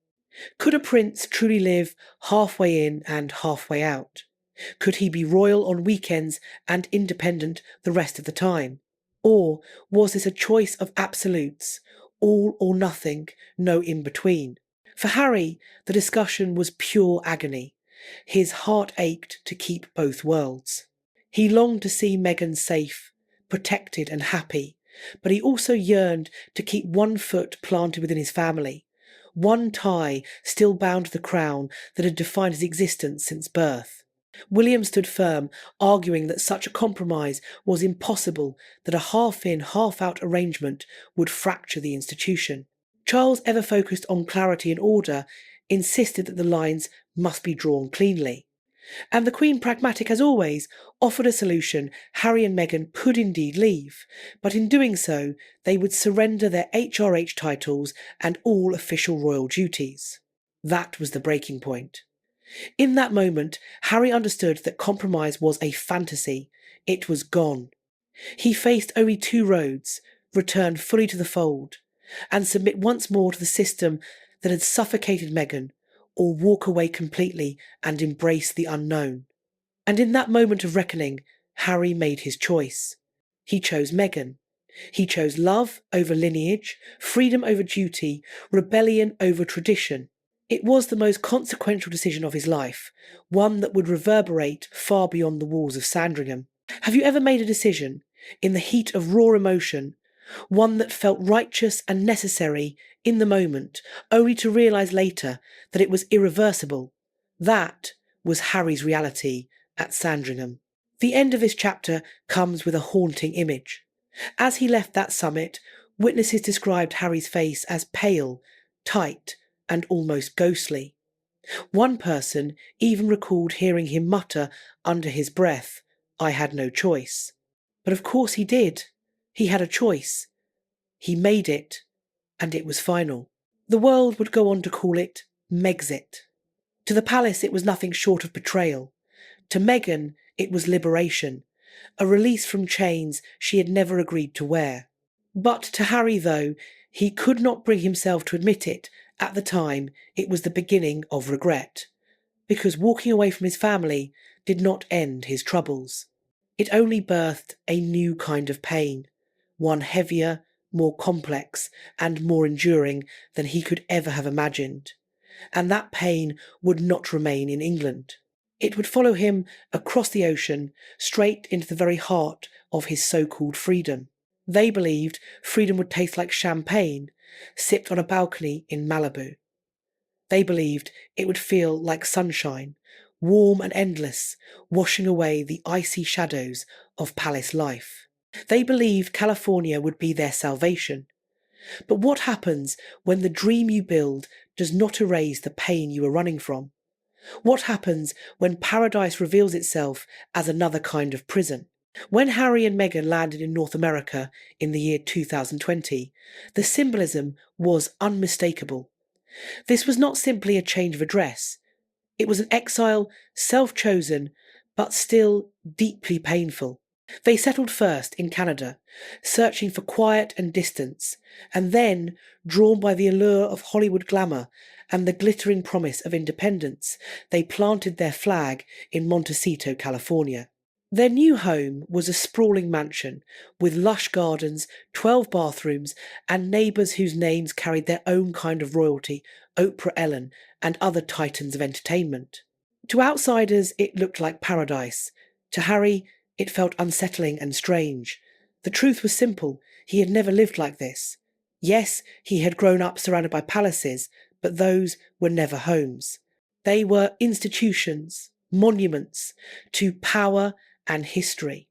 Could a prince truly live halfway in and halfway out? Could he be royal on weekends and independent the rest of the time? Or was this a choice of absolutes, all or nothing, no in between? For Harry, the discussion was pure agony. His heart ached to keep both worlds. He longed to see Meghan safe, protected and happy, but he also yearned to keep one foot planted within his family, one tie still bound to the crown that had defined his existence since birth. William stood firm, arguing that such a compromise was impossible, that a half-in, half-out arrangement would fracture the institution. Charles, ever focused on clarity and order, insisted that the lines must be drawn cleanly. And the Queen, pragmatic as always, offered a solution. Harry and Meghan could indeed leave, but in doing so, they would surrender their HRH titles and all official royal duties. That was the breaking point. In that moment, Harry understood that compromise was a fantasy. It was gone. He faced only two roads: return fully to the fold, and submit once more to the system that had suffocated Meghan, or walk away completely and embrace the unknown. And in that moment of reckoning, Harry made his choice. He chose Meghan. He chose love over lineage, freedom over duty, rebellion over tradition. It was the most consequential decision of his life, one that would reverberate far beyond the walls of Sandringham. Have you ever made a decision, in the heat of raw emotion, one that felt righteous and necessary in the moment, only to realise later that it was irreversible? That was Harry's reality at Sandringham. The end of this chapter comes with a haunting image. As he left that summit, witnesses described Harry's face as pale, tight, and almost ghostly. One person even recalled hearing him mutter under his breath, "I had no choice." But of course he did. He had a choice. He made it, and it was final. The world would go on to call it Megxit. To the palace it was nothing short of betrayal. To Meghan it was liberation, a release from chains she had never agreed to wear. But to Harry, though he could not bring himself to admit it, at the time it was the beginning of regret, because walking away from his family did not end his troubles. It only birthed a new kind of pain, one heavier, more complex, and more enduring than he could ever have imagined. And that pain would not remain in England. It would follow him across the ocean, straight into the very heart of his so-called freedom. They believed freedom would taste like champagne, sipped on a balcony in Malibu. They believed it would feel like sunshine, warm and endless, washing away the icy shadows of palace life. They believed California would be their salvation. But what happens when the dream you build does not erase the pain you are running from? What happens when paradise reveals itself as another kind of prison? When Harry and Meghan landed in North America in the year 2020, the symbolism was unmistakable. This was not simply a change of address. It was an exile, self-chosen, but still deeply painful. They settled first in Canada, searching for quiet and distance, and then, drawn by the allure of Hollywood glamour and the glittering promise of independence, they planted their flag in Montecito, California. Their new home was a sprawling mansion with lush gardens, 12 bathrooms, and neighbours whose names carried their own kind of royalty, Oprah, Ellen, and other titans of entertainment. To outsiders, it looked like paradise. To Harry, it felt unsettling and strange. The truth was simple. He had never lived like this. Yes, he had grown up surrounded by palaces, but those were never homes. They were institutions, monuments to power and history.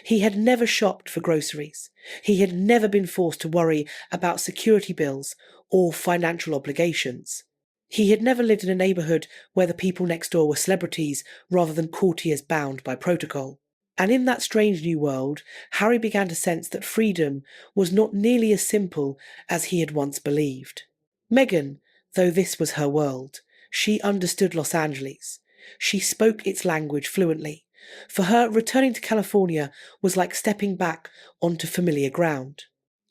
He had never shopped for groceries. He had never been forced to worry about security bills or financial obligations. He had never lived in a neighbourhood where the people next door were celebrities rather than courtiers bound by protocol. And in that strange new world, Harry began to sense that freedom was not nearly as simple as he had once believed. Meghan, though this was her world, she understood Los Angeles. She spoke its language fluently. For her, returning to California was like stepping back onto familiar ground.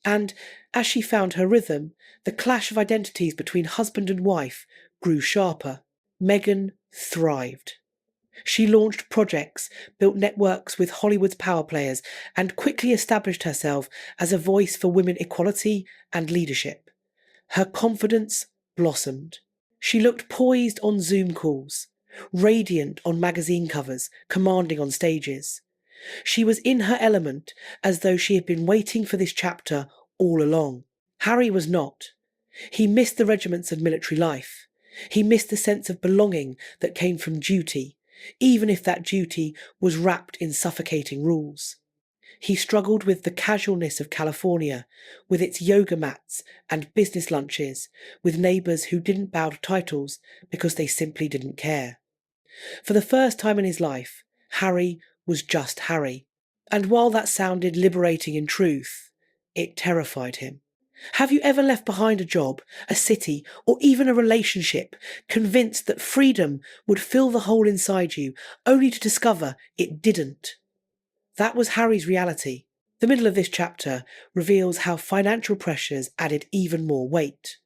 And as she found her rhythm, the clash of identities between husband and wife grew sharper. Meghan thrived. She launched projects, built networks with Hollywood's power players, and quickly established herself as a voice for women equality and leadership. Her confidence blossomed. She looked poised on Zoom calls, radiant on magazine covers, commanding on stages. She was in her element, as though she had been waiting for this chapter all along. Harry was not. He missed the regiments of military life. He missed the sense of belonging that came from duty, even if that duty was wrapped in suffocating rules. He struggled with the casualness of California, with its yoga mats and business lunches, with neighbours who didn't bow to titles because they simply didn't care. For the first time in his life, Harry was just Harry. And while that sounded liberating in truth, it terrified him. Have you ever left behind a job, a city, or even a relationship, convinced that freedom would fill the hole inside you, only to discover it didn't? That was Harry's reality. The middle of this chapter reveals how financial pressures added even more weight.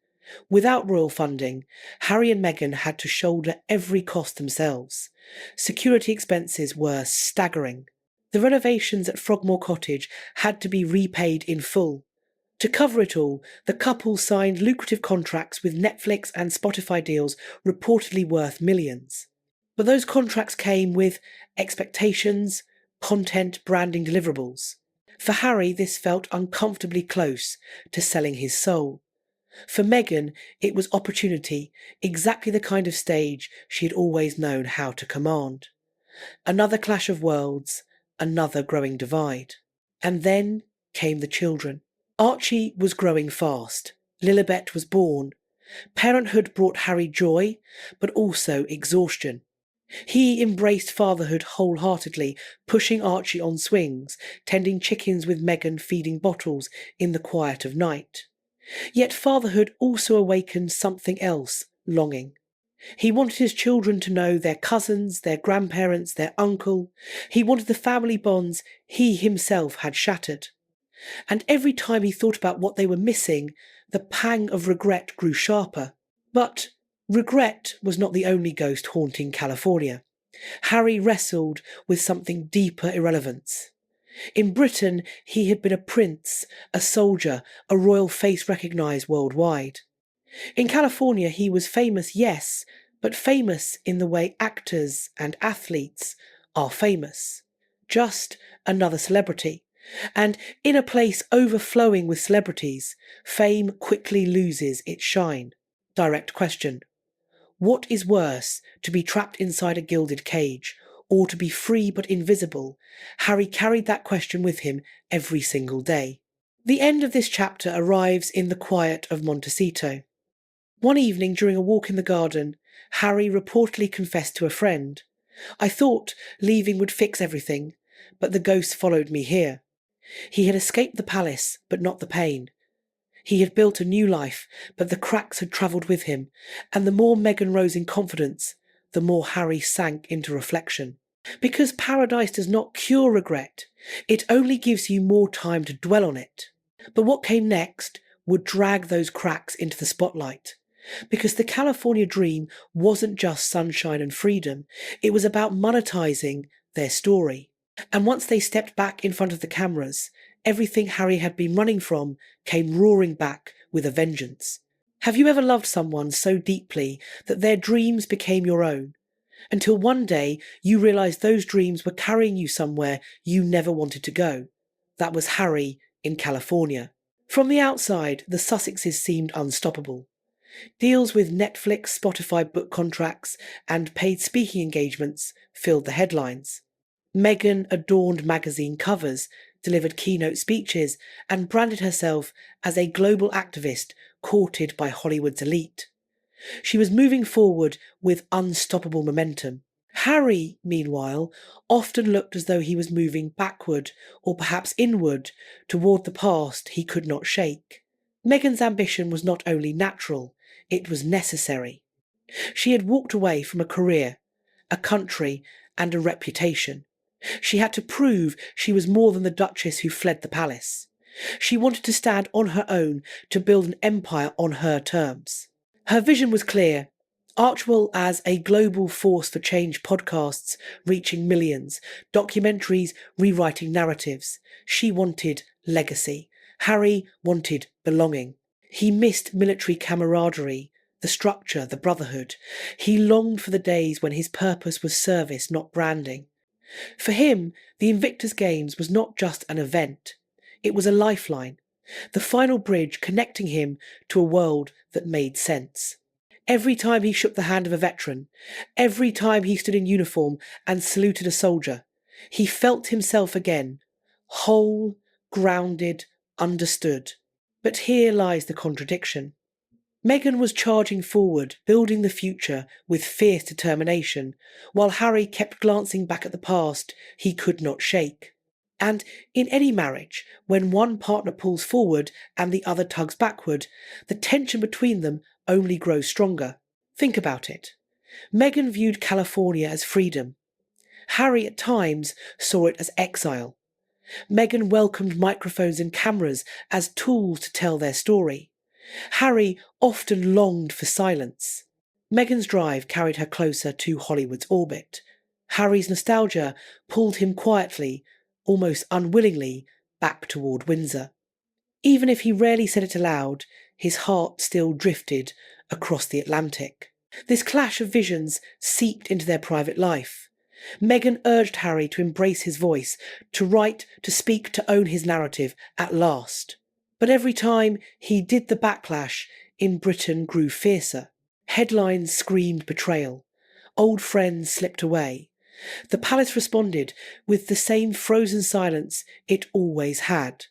Without royal funding, Harry and Meghan had to shoulder every cost themselves. Security expenses were staggering. The renovations at Frogmore Cottage had to be repaid in full. To cover it all, the couple signed lucrative contracts with Netflix and Spotify deals reportedly worth millions. But those contracts came with expectations, content, branding deliverables. For Harry, this felt uncomfortably close to selling his soul. For Meghan, it was opportunity, exactly the kind of stage she had always known how to command. Another clash of worlds, another growing divide. And then came the children. Archie was growing fast. Lilibet was born. Parenthood brought Harry joy, but also exhaustion. He embraced fatherhood wholeheartedly, pushing Archie on swings, tending chickens with Meghan, feeding bottles in the quiet of night. Yet fatherhood also awakened something else, longing. He wanted his children to know their cousins, their grandparents, their uncle. He wanted the family bonds he himself had shattered. And every time he thought about what they were missing, the pang of regret grew sharper. But regret was not the only ghost haunting California. Harry wrestled with something deeper irrelevance. In Britain, he had been a prince, a soldier, a royal face recognised worldwide. In California, he was famous, yes, but famous in the way actors and athletes are famous. Just another celebrity. And in a place overflowing with celebrities, fame quickly loses its shine. Direct question. What is worse, to be trapped inside a gilded cage, or to be free but invisible? Harry carried that question with him every single day. The end of this chapter arrives in the quiet of Montecito. One evening during a walk in the garden, Harry reportedly confessed to a friend, "I thought leaving would fix everything, but the ghost followed me here." He had escaped the palace, but not the pain. He had built a new life, but the cracks had travelled with him, and the more Meghan rose in confidence, the more Harry sank into reflection. Because paradise does not cure regret, it only gives you more time to dwell on it. But what came next would drag those cracks into the spotlight. Because the California dream wasn't just sunshine and freedom, it was about monetizing their story. And once they stepped back in front of the cameras, everything Harry had been running from came roaring back with a vengeance. Have you ever loved someone so deeply that their dreams became your own? Until one day you realised those dreams were carrying you somewhere you never wanted to go. That was Harry in California. From the outside, the Sussexes seemed unstoppable. Deals with Netflix, Spotify book contracts, and paid speaking engagements filled the headlines. Meghan adorned magazine covers, delivered keynote speeches, and branded herself as a global activist courted by Hollywood's elite. She was moving forward with unstoppable momentum. Harry, meanwhile, often looked as though he was moving backward, or perhaps inward, toward the past he could not shake. Meghan's ambition was not only natural, it was necessary. She had walked away from a career, a country, and a reputation. She had to prove she was more than the Duchess who fled the palace. She wanted to stand on her own, to build an empire on her terms. Her vision was clear. Archewell as a global force for change podcasts reaching millions, documentaries rewriting narratives. She wanted legacy. Harry wanted belonging. He missed military camaraderie, the structure, the brotherhood. He longed for the days when his purpose was service, not branding. For him, the Invictus Games was not just an event. It was a lifeline, the final bridge connecting him to a world that made sense. Every time he shook the hand of a veteran, every time he stood in uniform and saluted a soldier, he felt himself again, whole, grounded, understood. But here lies the contradiction. Meghan was charging forward, building the future with fierce determination, while Harry kept glancing back at the past he could not shake. And in any marriage, when one partner pulls forward and the other tugs backward, the tension between them only grows stronger. Think about it. Meghan viewed California as freedom. Harry at times saw it as exile. Meghan welcomed microphones and cameras as tools to tell their story. Harry often longed for silence. Meghan's drive carried her closer to Hollywood's orbit. Harry's nostalgia pulled him quietly, almost unwillingly, back toward Windsor. Even if he rarely said it aloud, his heart still drifted across the Atlantic. This clash of visions seeped into their private life. Meghan urged Harry to embrace his voice, to write, to speak, to own his narrative at last. But every time he did, the backlash in Britain grew fiercer. Headlines screamed betrayal. Old friends slipped away. The palace responded with the same frozen silence it always had.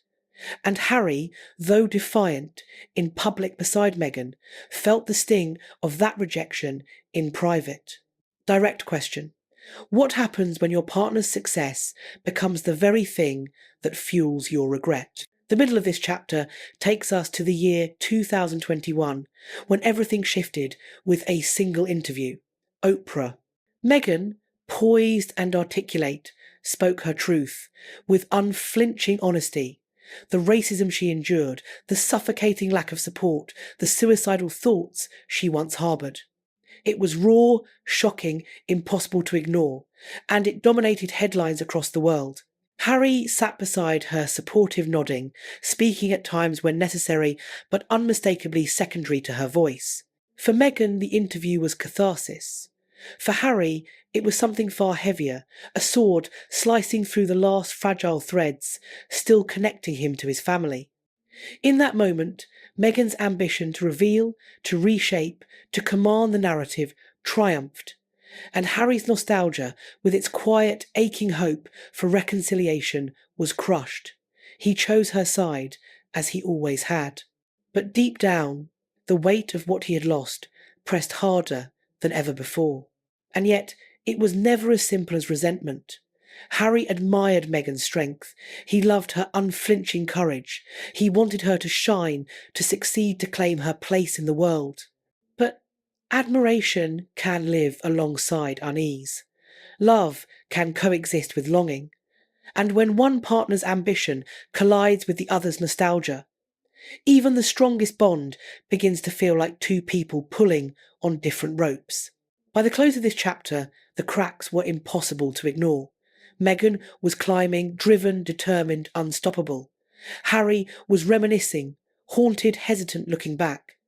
And Harry, though defiant in public beside Meghan, felt the sting of that rejection in private. Direct question. What happens when your partner's success becomes the very thing that fuels your regret? The middle of this chapter takes us to the year 2021, when everything shifted with a single interview. Oprah. Meghan, poised and articulate, spoke her truth with unflinching honesty. The racism she endured, the suffocating lack of support, the suicidal thoughts she once harboured. It was raw, shocking, impossible to ignore, and it dominated headlines across the world. Harry sat beside her, supportive nodding, speaking at times when necessary, but unmistakably secondary to her voice. For Meghan, the interview was catharsis. For Harry, it was something far heavier, a sword slicing through the last fragile threads, still connecting him to his family. In that moment, Meghan's ambition to reveal, to reshape, to command the narrative triumphed, and Harry's nostalgia, with its quiet, aching hope for reconciliation, was crushed. He chose her side, as he always had. But deep down, the weight of what he had lost pressed harder than ever before. And yet, it was never as simple as resentment. Harry admired Meghan's strength. He loved her unflinching courage. He wanted her to shine, to succeed, to claim her place in the world. But admiration can live alongside unease. Love can coexist with longing. And when one partner's ambition collides with the other's nostalgia, even the strongest bond begins to feel like two people pulling on different ropes. By the close of this chapter, the cracks were impossible to ignore. Meghan was climbing, driven, determined, unstoppable. Harry was reminiscing, haunted, hesitant, looking back.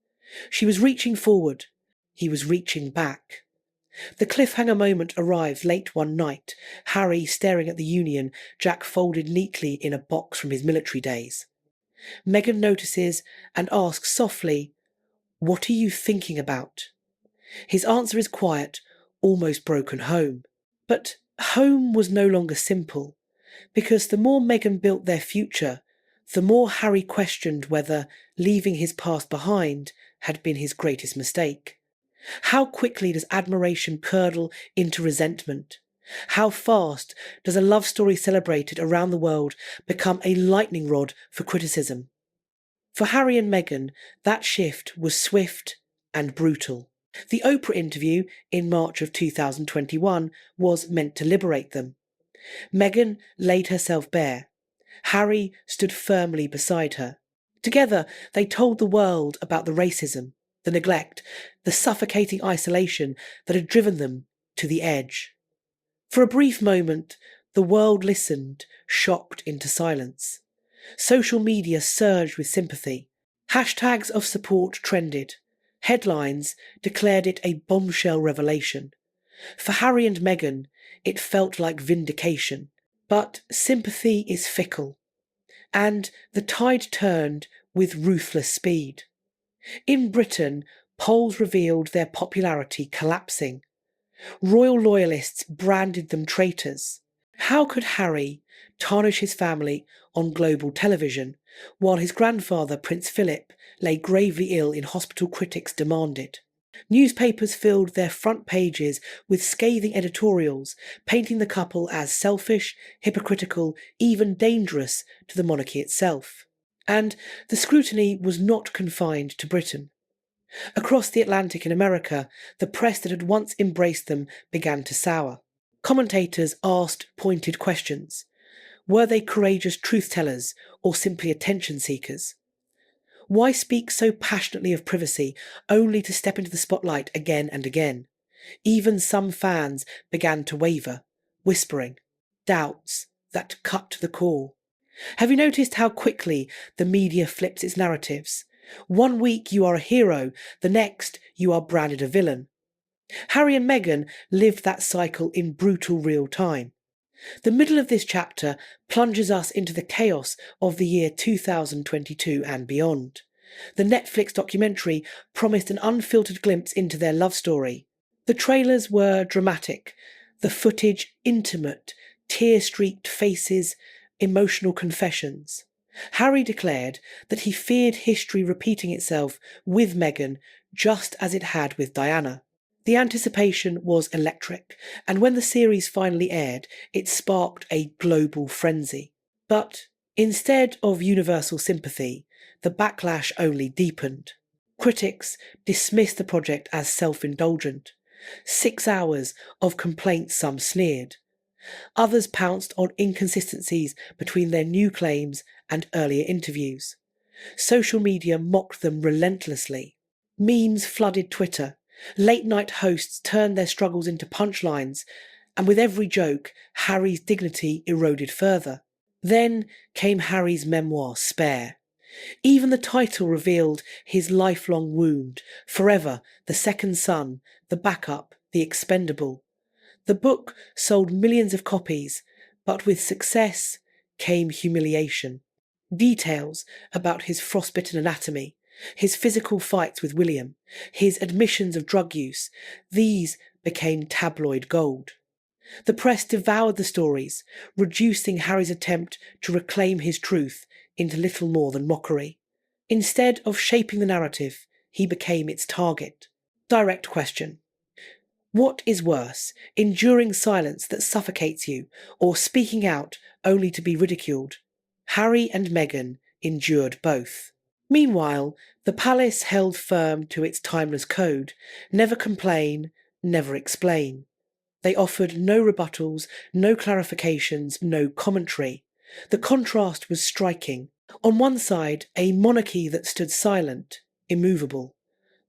She was reaching forward. He was reaching back. The cliffhanger moment arrived late one night, Harry staring at the Union Jack folded neatly in a box from his military days. Meghan notices and asks softly, "What are you thinking about?" His answer is quiet, almost broken home. But home was no longer simple, because the more Meghan built their future, the more Harry questioned whether leaving his past behind had been his greatest mistake. How quickly does admiration curdle into resentment? How fast does a love story celebrated around the world become a lightning rod for criticism? For Harry and Meghan, that shift was swift and brutal. The Oprah interview in March of 2021 was meant to liberate them. Meghan laid herself bare. Harry stood firmly beside her. Together, they told the world about the racism, the neglect, the suffocating isolation that had driven them to the edge. For a brief moment, the world listened, shocked into silence. Social media surged with sympathy. Hashtags of support trended. Headlines declared it a bombshell revelation. For Harry and Meghan, it felt like vindication. But sympathy is fickle, and the tide turned with ruthless speed. In Britain, polls revealed their popularity collapsing. Royal loyalists branded them traitors. How could Harry tarnish his family on global television, while his grandfather, Prince Philip, lay gravely ill in hospital, critics demanded? Newspapers filled their front pages with scathing editorials, painting the couple as selfish, hypocritical, even dangerous to the monarchy itself. And the scrutiny was not confined to Britain. Across the Atlantic in America, the press that had once embraced them began to sour. Commentators asked pointed questions. Were they courageous truth-tellers or simply attention-seekers? Why speak so passionately of privacy only to step into the spotlight again and again? Even some fans began to waver, whispering, doubts that cut to the core. Have you noticed how quickly the media flips its narratives? One week you are a hero, the next you are branded a villain. Harry and Meghan lived that cycle in brutal real time. The middle of this chapter plunges us into the chaos of the year 2022 and beyond. The Netflix documentary promised an unfiltered glimpse into their love story. The trailers were dramatic, the footage intimate, tear-streaked faces, emotional confessions. Harry declared that he feared history repeating itself with Meghan just as it had with Diana. The anticipation was electric, and when the series finally aired, it sparked a global frenzy. But instead of universal sympathy, the backlash only deepened. Critics dismissed the project as self-indulgent. 6 hours of complaints, some sneered. Others pounced on inconsistencies between their new claims and earlier interviews. Social media mocked them relentlessly. Memes flooded Twitter. Late-night hosts turned their struggles into punchlines, and with every joke, Harry's dignity eroded further. Then came Harry's memoir, Spare. Even the title revealed his lifelong wound, forever the second son, the backup, the expendable. The book sold millions of copies, but with success came humiliation. Details about his frostbitten anatomy, his physical fights with William, his admissions of drug use, these became tabloid gold. The press devoured the stories, reducing Harry's attempt to reclaim his truth into little more than mockery. Instead of shaping the narrative, he became its target. Direct question. What is worse, enduring silence that suffocates you, or speaking out only to be ridiculed? Harry and Meghan endured both. Meanwhile, the palace held firm to its timeless code: never complain, never explain. They offered no rebuttals, no clarifications, no commentary. The contrast was striking. On one side, a monarchy that stood silent, immovable.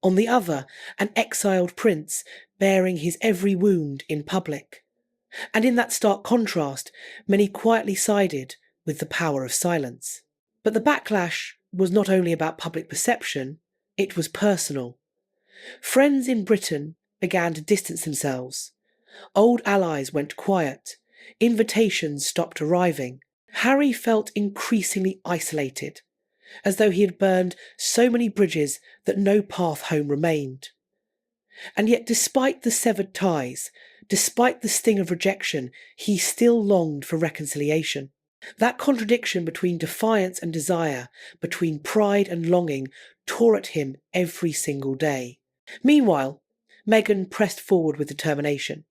On the other, an exiled prince bearing his every wound in public. And in that stark contrast, many quietly sided with the power of silence. But the backlash was not only about public perception, it was personal. Friends in Britain began to distance themselves. Old allies went quiet. Invitations stopped arriving. Harry felt increasingly isolated, as though he had burned so many bridges that no path home remained. And yet, despite the severed ties, despite the sting of rejection, he still longed for reconciliation. That contradiction between defiance and desire, between pride and longing, tore at him every single day. Meanwhile, Meghan pressed forward with determination.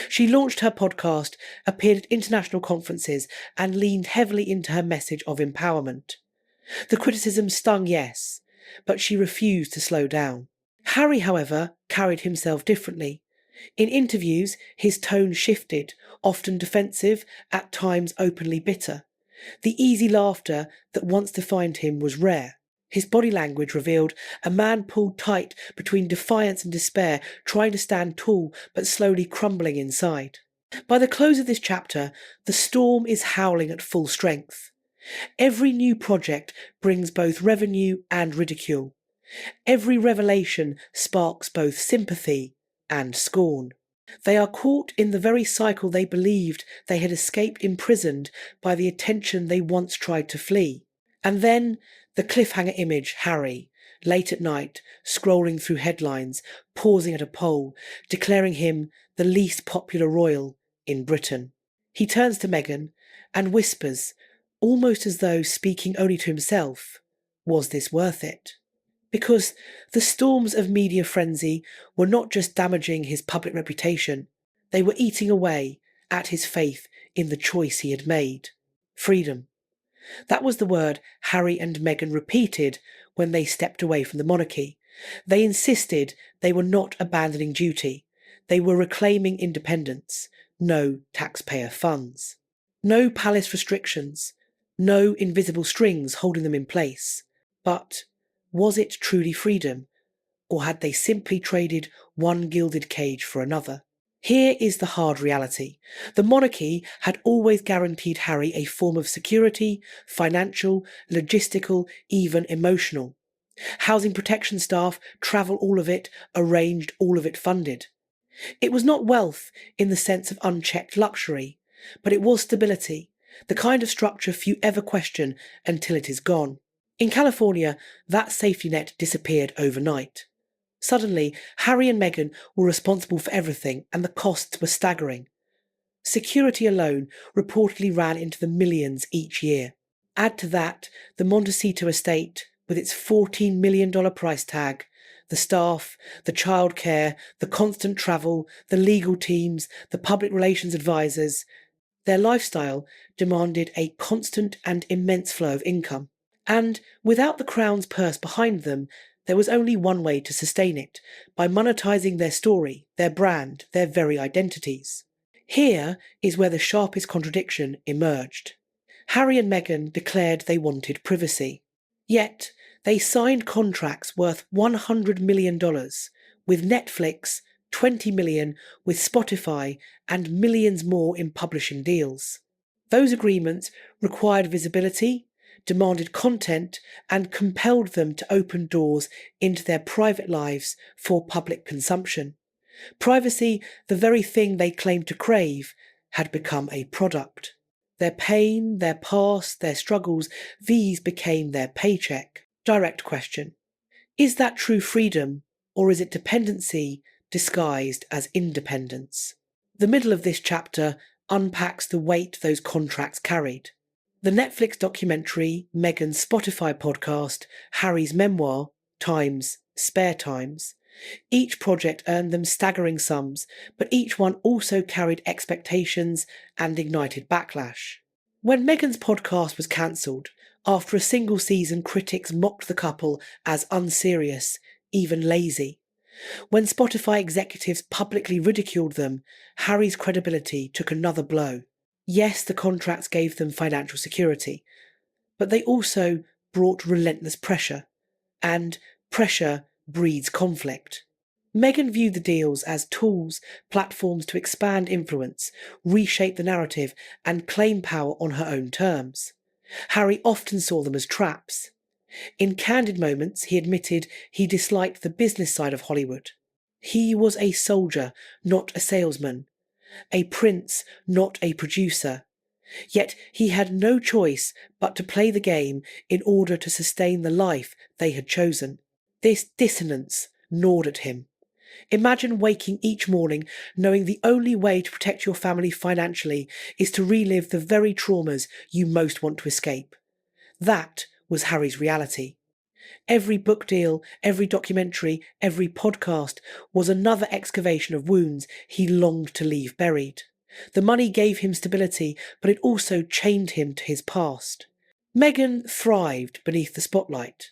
She launched her podcast, appeared at international conferences, and leaned heavily into her message of empowerment. The criticism stung, yes, but she refused to slow down. Harry, however, carried himself differently. In interviews, his tone shifted, often defensive, at times openly bitter. The easy laughter that once defined him was rare. His body language revealed a man pulled tight between defiance and despair, trying to stand tall but slowly crumbling inside. By the close of this chapter, the storm is howling at full strength. Every new project brings both revenue and ridicule. Every revelation sparks both sympathy and scorn. They are caught in the very cycle they believed they had escaped imprisoned by the attention they once tried to flee. And then the cliffhanger image, Harry, late at night, scrolling through headlines, pausing at a poll, declaring him the least popular royal in Britain. He turns to Meghan and whispers, almost as though speaking only to himself, was this worth it? Because the storms of media frenzy were not just damaging his public reputation, they were eating away at his faith in the choice he had made. Freedom. That was the word Harry and Meghan repeated when they stepped away from the monarchy. They insisted they were not abandoning duty. They were reclaiming independence. No taxpayer funds. No palace restrictions. No invisible strings holding them in place. But was it truly freedom, or had they simply traded one gilded cage for another? Here is the hard reality. The monarchy had always guaranteed Harry a form of security, financial, logistical, even emotional. Housing protection staff, travel all of it, arranged, all of it funded. It was not wealth in the sense of unchecked luxury, but it was stability, the kind of structure few ever question until it is gone. In California, that safety net disappeared overnight. Suddenly, Harry and Meghan were responsible for everything, and the costs were staggering. Security alone reportedly ran into the millions each year. Add to that the Montecito estate, with its $14 million price tag, the staff, the childcare, the constant travel, the legal teams, the public relations advisors. Their lifestyle demanded a constant and immense flow of income. And without the Crown's purse behind them, there was only one way to sustain it, by monetizing their story, their brand, their very identities. Here is where the sharpest contradiction emerged. Harry and Meghan declared they wanted privacy. Yet, they signed contracts worth $100 million with Netflix, 20 million with Spotify, and millions more in publishing deals. Those agreements required visibility, demanded content, and compelled them to open doors into their private lives for public consumption. Privacy, the very thing they claimed to crave, had become a product. Their pain, their past, their struggles, these became their paycheck. Direct question. Is that true freedom, or is it dependency disguised as independence? The middle of this chapter unpacks the weight those contracts carried. The Netflix documentary, Meghan's Spotify podcast, Harry's memoir, Times, Spare Times. Each project earned them staggering sums, but each one also carried expectations and ignited backlash. When Meghan's podcast was cancelled, after a single season, critics mocked the couple as unserious, even lazy. When Spotify executives publicly ridiculed them, Harry's credibility took another blow. Yes, the contracts gave them financial security, but they also brought relentless pressure, and pressure breeds conflict. Meghan viewed the deals as tools, platforms to expand influence, reshape the narrative, and claim power on her own terms. Harry often saw them as traps. In candid moments, he admitted he disliked the business side of Hollywood. He was a soldier, not a salesman, a prince, not a producer. Yet he had no choice but to play the game in order to sustain the life they had chosen. This dissonance gnawed at him. Imagine waking each morning knowing the only way to protect your family financially is to relive the very traumas you most want to escape. That was Harry's reality. Every book deal, every documentary, every podcast was another excavation of wounds he longed to leave buried. The money gave him stability, but it also chained him to his past. Meghan thrived beneath the spotlight.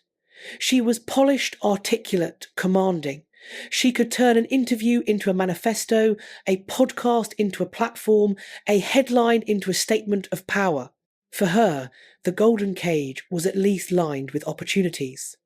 She was polished, articulate, commanding. She could turn an interview into a manifesto, a podcast into a platform, a headline into a statement of power. For her, the golden cage was at least lined with opportunities.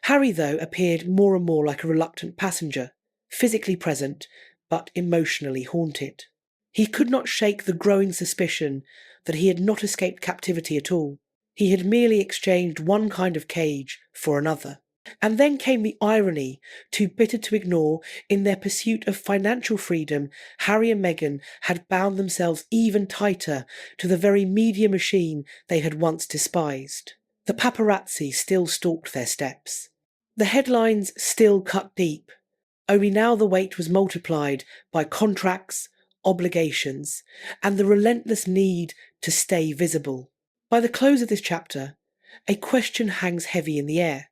Harry, though, appeared more and more like a reluctant passenger, physically present, but emotionally haunted. He could not shake the growing suspicion that he had not escaped captivity at all. He had merely exchanged one kind of cage for another. And then came the irony, too bitter to ignore. In their pursuit of financial freedom, Harry and Meghan had bound themselves even tighter to the very media machine they had once despised. The paparazzi still stalked their steps. The headlines still cut deep, only now the weight was multiplied by contracts, obligations, and the relentless need to stay visible. By the close of this chapter, a question hangs heavy in the air.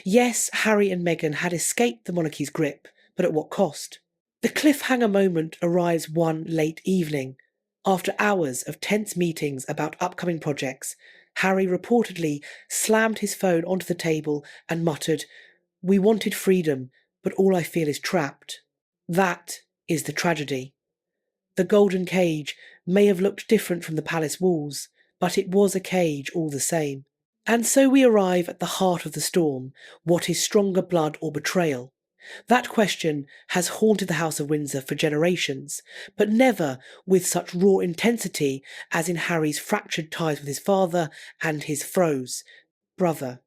Yes, Harry and Meghan had escaped the monarchy's grip, but at what cost? The cliffhanger moment arrives one late evening. After hours of tense meetings about upcoming projects, Harry reportedly slammed his phone onto the table and muttered, "We wanted freedom, but all I feel is trapped." That is the tragedy. The golden cage may have looked different from the palace walls, but it was a cage all the same. And so we arrive at the heart of the storm. What is stronger, blood or betrayal? That question has haunted the House of Windsor for generations, but never with such raw intensity as in Harry's fractured ties with his father and his froze brother.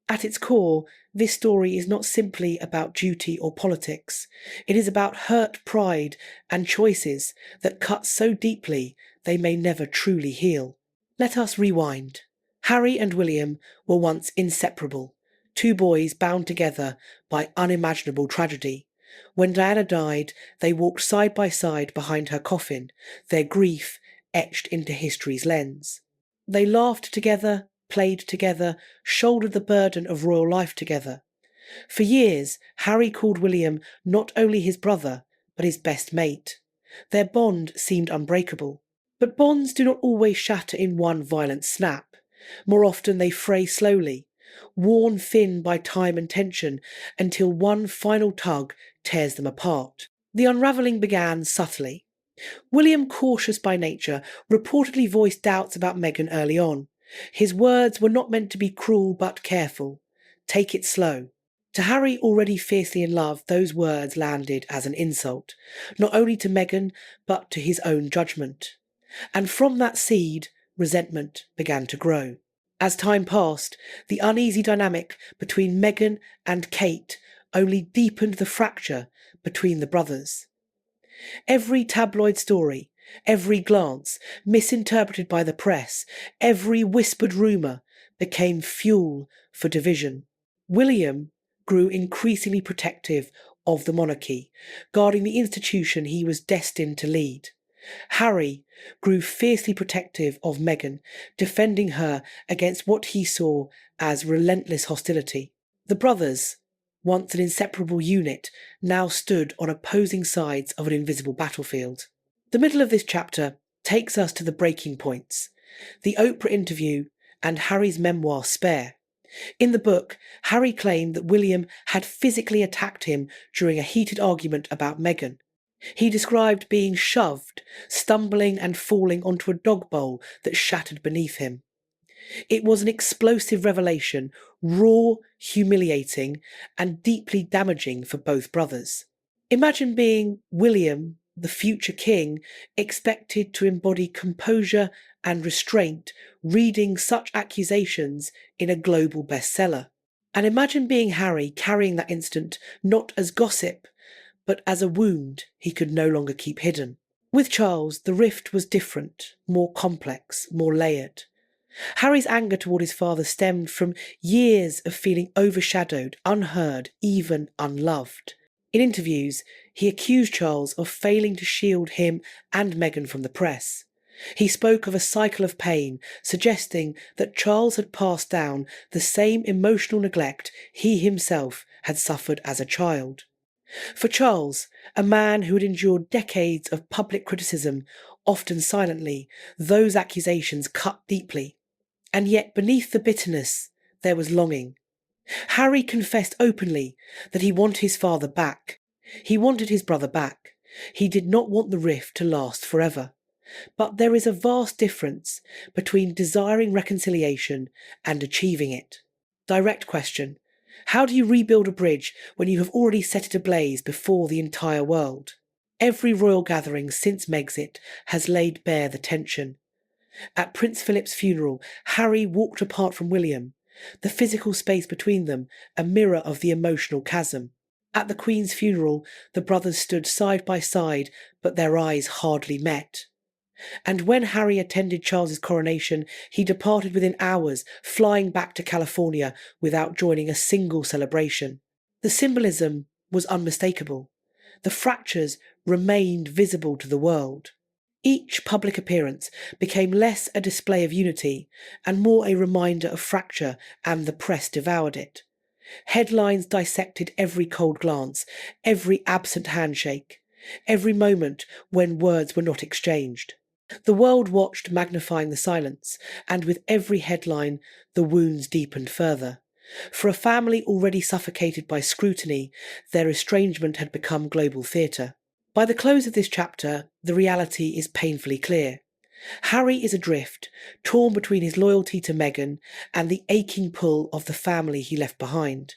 At its core, this story is not simply about duty or politics. It is about hurt pride and choices that cut so deeply they may never truly heal. Let us rewind. Harry and William were once inseparable, two boys bound together by unimaginable tragedy. When Diana died, they walked side by side behind her coffin, their grief etched into history's lens. They laughed together, played together, shouldered the burden of royal life together. For years, Harry called William not only his brother, but his best mate. Their bond seemed unbreakable. But bonds do not always shatter in one violent snap. More often they fray slowly, worn thin by time and tension, until one final tug tears them apart. The unravelling began subtly. William, cautious by nature, reportedly voiced doubts about Meghan early on. His words were not meant to be cruel but careful. Take it slow. To Harry, already fiercely in love, those words landed as an insult, not only to Meghan, but to his own judgment. And from that seed, resentment began to grow. As time passed, the uneasy dynamic between Meghan and Kate only deepened the fracture between the brothers. Every tabloid story, every glance, misinterpreted by the press, every whispered rumour became fuel for division. William grew increasingly protective of the monarchy, guarding the institution he was destined to lead. Harry grew fiercely protective of Meghan, defending her against what he saw as relentless hostility. The brothers, once an inseparable unit, now stood on opposing sides of an invisible battlefield. The middle of this chapter takes us to the breaking points, the Oprah interview and Harry's memoir Spare. In the book, Harry claimed that William had physically attacked him during a heated argument about Meghan. He described being shoved, stumbling and falling onto a dog bowl that shattered beneath him. It was an explosive revelation, raw, humiliating, and deeply damaging for both brothers. Imagine being William, the future king, expected to embody composure and restraint, reading such accusations in a global bestseller. And imagine being Harry, carrying that incident not as gossip, but as a wound he could no longer keep hidden. With Charles, the rift was different, more complex, more layered. Harry's anger toward his father stemmed from years of feeling overshadowed, unheard, even unloved. In interviews, he accused Charles of failing to shield him and Meghan from the press. He spoke of a cycle of pain, suggesting that Charles had passed down the same emotional neglect he himself had suffered as a child. For Charles, a man who had endured decades of public criticism, often silently, those accusations cut deeply. And yet beneath the bitterness, there was longing. Harry confessed openly that he wanted his father back. He wanted his brother back. He did not want the rift to last forever. But there is a vast difference between desiring reconciliation and achieving it. Direct question. How do you rebuild a bridge when you have already set it ablaze before the entire world? Every royal gathering since Megxit has laid bare the tension. At Prince Philip's funeral, Harry walked apart from William, the physical space between them a mirror of the emotional chasm. At the Queen's funeral, the brothers stood side by side, but their eyes hardly met. And when Harry attended Charles's coronation, he departed within hours, flying back to California without joining a single celebration. The symbolism was unmistakable. The fractures remained visible to the world. Each public appearance became less a display of unity and more a reminder of fracture, and the press devoured it. Headlines dissected every cold glance, every absent handshake, every moment when words were not exchanged. The world watched, magnifying the silence, and with every headline the wounds deepened further. For a family already suffocated by scrutiny, their estrangement had become global theatre. By the close of this chapter, the reality is painfully clear. Harry is adrift, torn between his loyalty to Meghan and the aching pull of the family he left behind.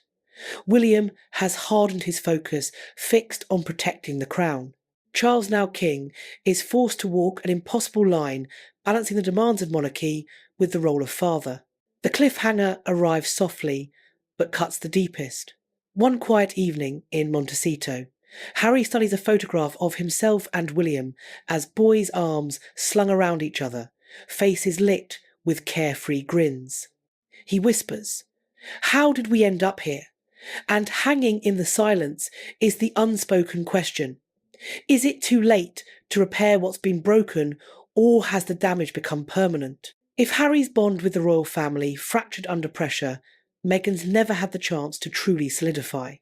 William has hardened his focus, fixed on protecting the crown. Charles, now king, is forced to walk an impossible line, balancing the demands of monarchy with the role of father. The cliffhanger arrives softly, but cuts the deepest. One quiet evening in Montecito, Harry studies a photograph of himself and William as boys' arms slung around each other, faces lit with carefree grins. He whispers, "How did we end up here?" And hanging in the silence is the unspoken question. Is it too late to repair what's been broken, or has the damage become permanent? If Harry's bond with the royal family fractured under pressure, Meghan's never had the chance to truly solidify.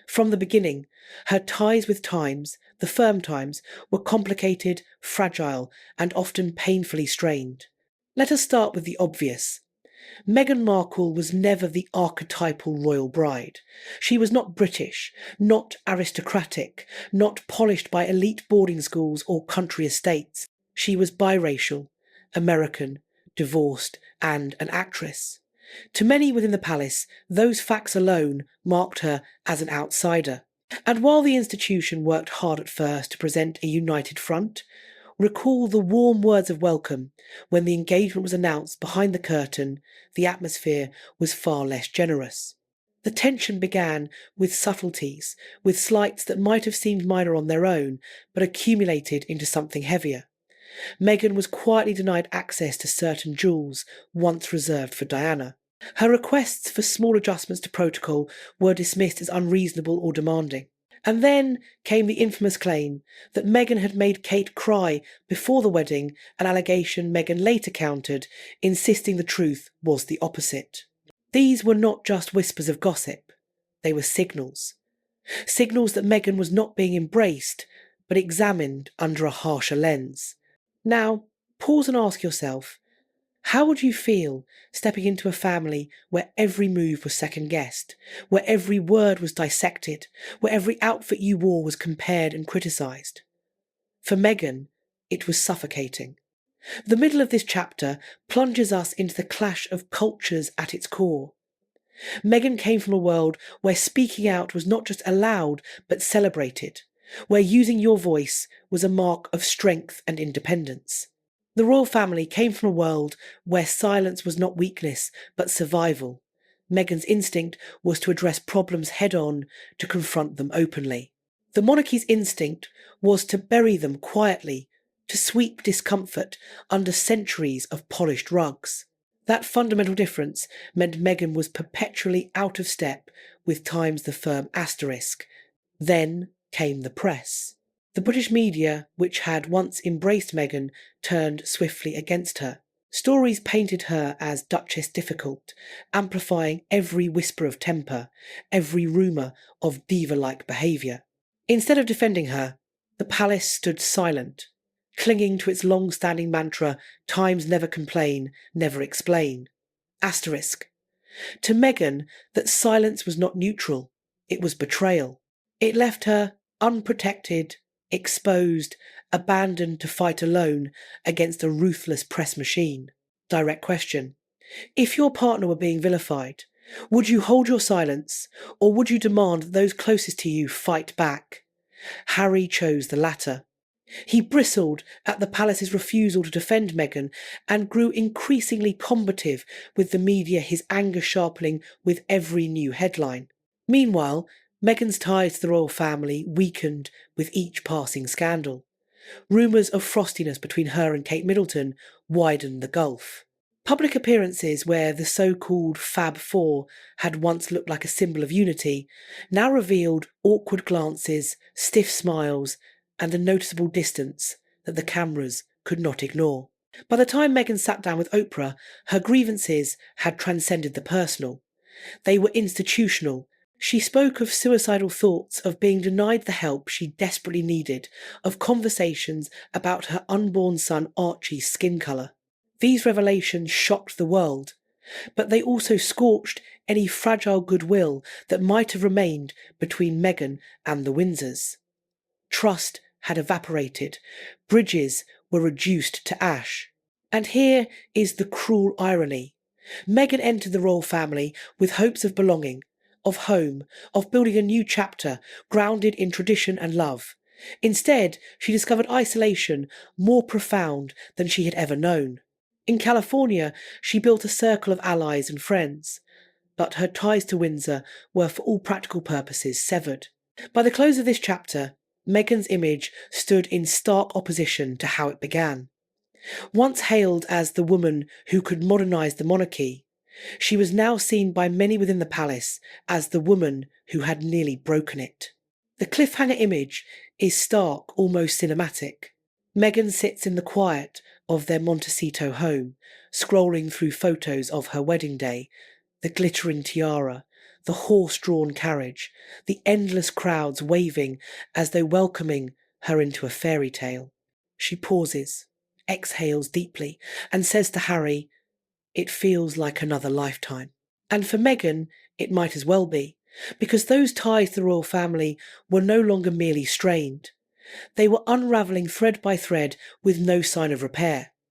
From the beginning, her ties with Times, the firm Times, were complicated, fragile, and often painfully strained. Let us start with the obvious. Meghan Markle was never the archetypal royal bride. She was not British, not aristocratic, not polished by elite boarding schools or country estates. She was biracial, American, divorced, and an actress. To many within the palace, those facts alone marked her as an outsider. And while the institution worked hard at first to present a united front, recall the warm words of welcome when the engagement was announced behind the curtain, the atmosphere was far less generous. The tension began with subtleties, with slights that might have seemed minor on their own, but accumulated into something heavier. Meghan was quietly denied access to certain jewels once reserved for Diana. Her requests for small adjustments to protocol were dismissed as unreasonable or demanding. And then came the infamous claim that Meghan had made Kate cry before the wedding, an allegation Meghan later countered, insisting the truth was the opposite. These were not just whispers of gossip, they were signals. Signals that Meghan was not being embraced, but examined under a harsher lens. Now, pause and ask yourself, how would you feel stepping into a family where every move was second-guessed, where every word was dissected, where every outfit you wore was compared and criticised? For Meghan, it was suffocating. The middle of this chapter plunges us into the clash of cultures at its core. Meghan came from a world where speaking out was not just allowed but celebrated, where using your voice was a mark of strength and independence. The royal family came from a world where silence was not weakness but survival. Meghan's instinct was to address problems head-on, to confront them openly. The monarchy's instinct was to bury them quietly, to sweep discomfort under centuries of polished rugs. That fundamental difference meant Meghan was perpetually out of step with times the firm asterisk. Then came the press. The British media, which had once embraced Meghan, turned swiftly against her. Stories painted her as Duchess Difficult, amplifying every whisper of temper, every rumour of diva-like behaviour. Instead of defending her, the palace stood silent, clinging to its long-standing mantra, "Times never complain, never explain." Asterisk. To Meghan, that silence was not neutral, it was betrayal. It left her unprotected, exposed, abandoned to fight alone against a ruthless press machine. Direct question. If your partner were being vilified, would you hold your silence, or would you demand that those closest to you fight back? Harry chose the latter. He bristled at the palace's refusal to defend Meghan and grew increasingly combative with the media, his anger sharpening with every new headline. Meanwhile, Meghan's ties to the royal family weakened with each passing scandal. Rumours of frostiness between her and Kate Middleton widened the gulf. Public appearances where the so-called Fab Four had once looked like a symbol of unity now revealed awkward glances, stiff smiles, and a noticeable distance that the cameras could not ignore. By the time Meghan sat down with Oprah, her grievances had transcended the personal. They were institutional. She spoke of suicidal thoughts, of being denied the help she desperately needed, of conversations about her unborn son Archie's skin colour. These revelations shocked the world, but they also scorched any fragile goodwill that might have remained between Meghan and the Windsors. Trust had evaporated, bridges were reduced to ash. And here is the cruel irony. Meghan entered the royal family with hopes of belonging, of home, of building a new chapter grounded in tradition and love. Instead, she discovered isolation more profound than she had ever known. In California, she built a circle of allies and friends, but her ties to Windsor were for all practical purposes severed. By the close of this chapter, Meghan's image stood in stark opposition to how it began. Once hailed as the woman who could modernise the monarchy, she was now seen by many within the palace as the woman who had nearly broken it. The cliffhanger image is stark, almost cinematic. Meghan sits in the quiet of their Montecito home, scrolling through photos of her wedding day, the glittering tiara, the horse-drawn carriage, the endless crowds waving as though welcoming her into a fairy tale. She pauses, exhales deeply, and says to Harry, "It feels like another lifetime." And for Meghan, it might as well be, because those ties to the royal family were no longer merely strained. They were unravelling thread by thread with no sign of repair.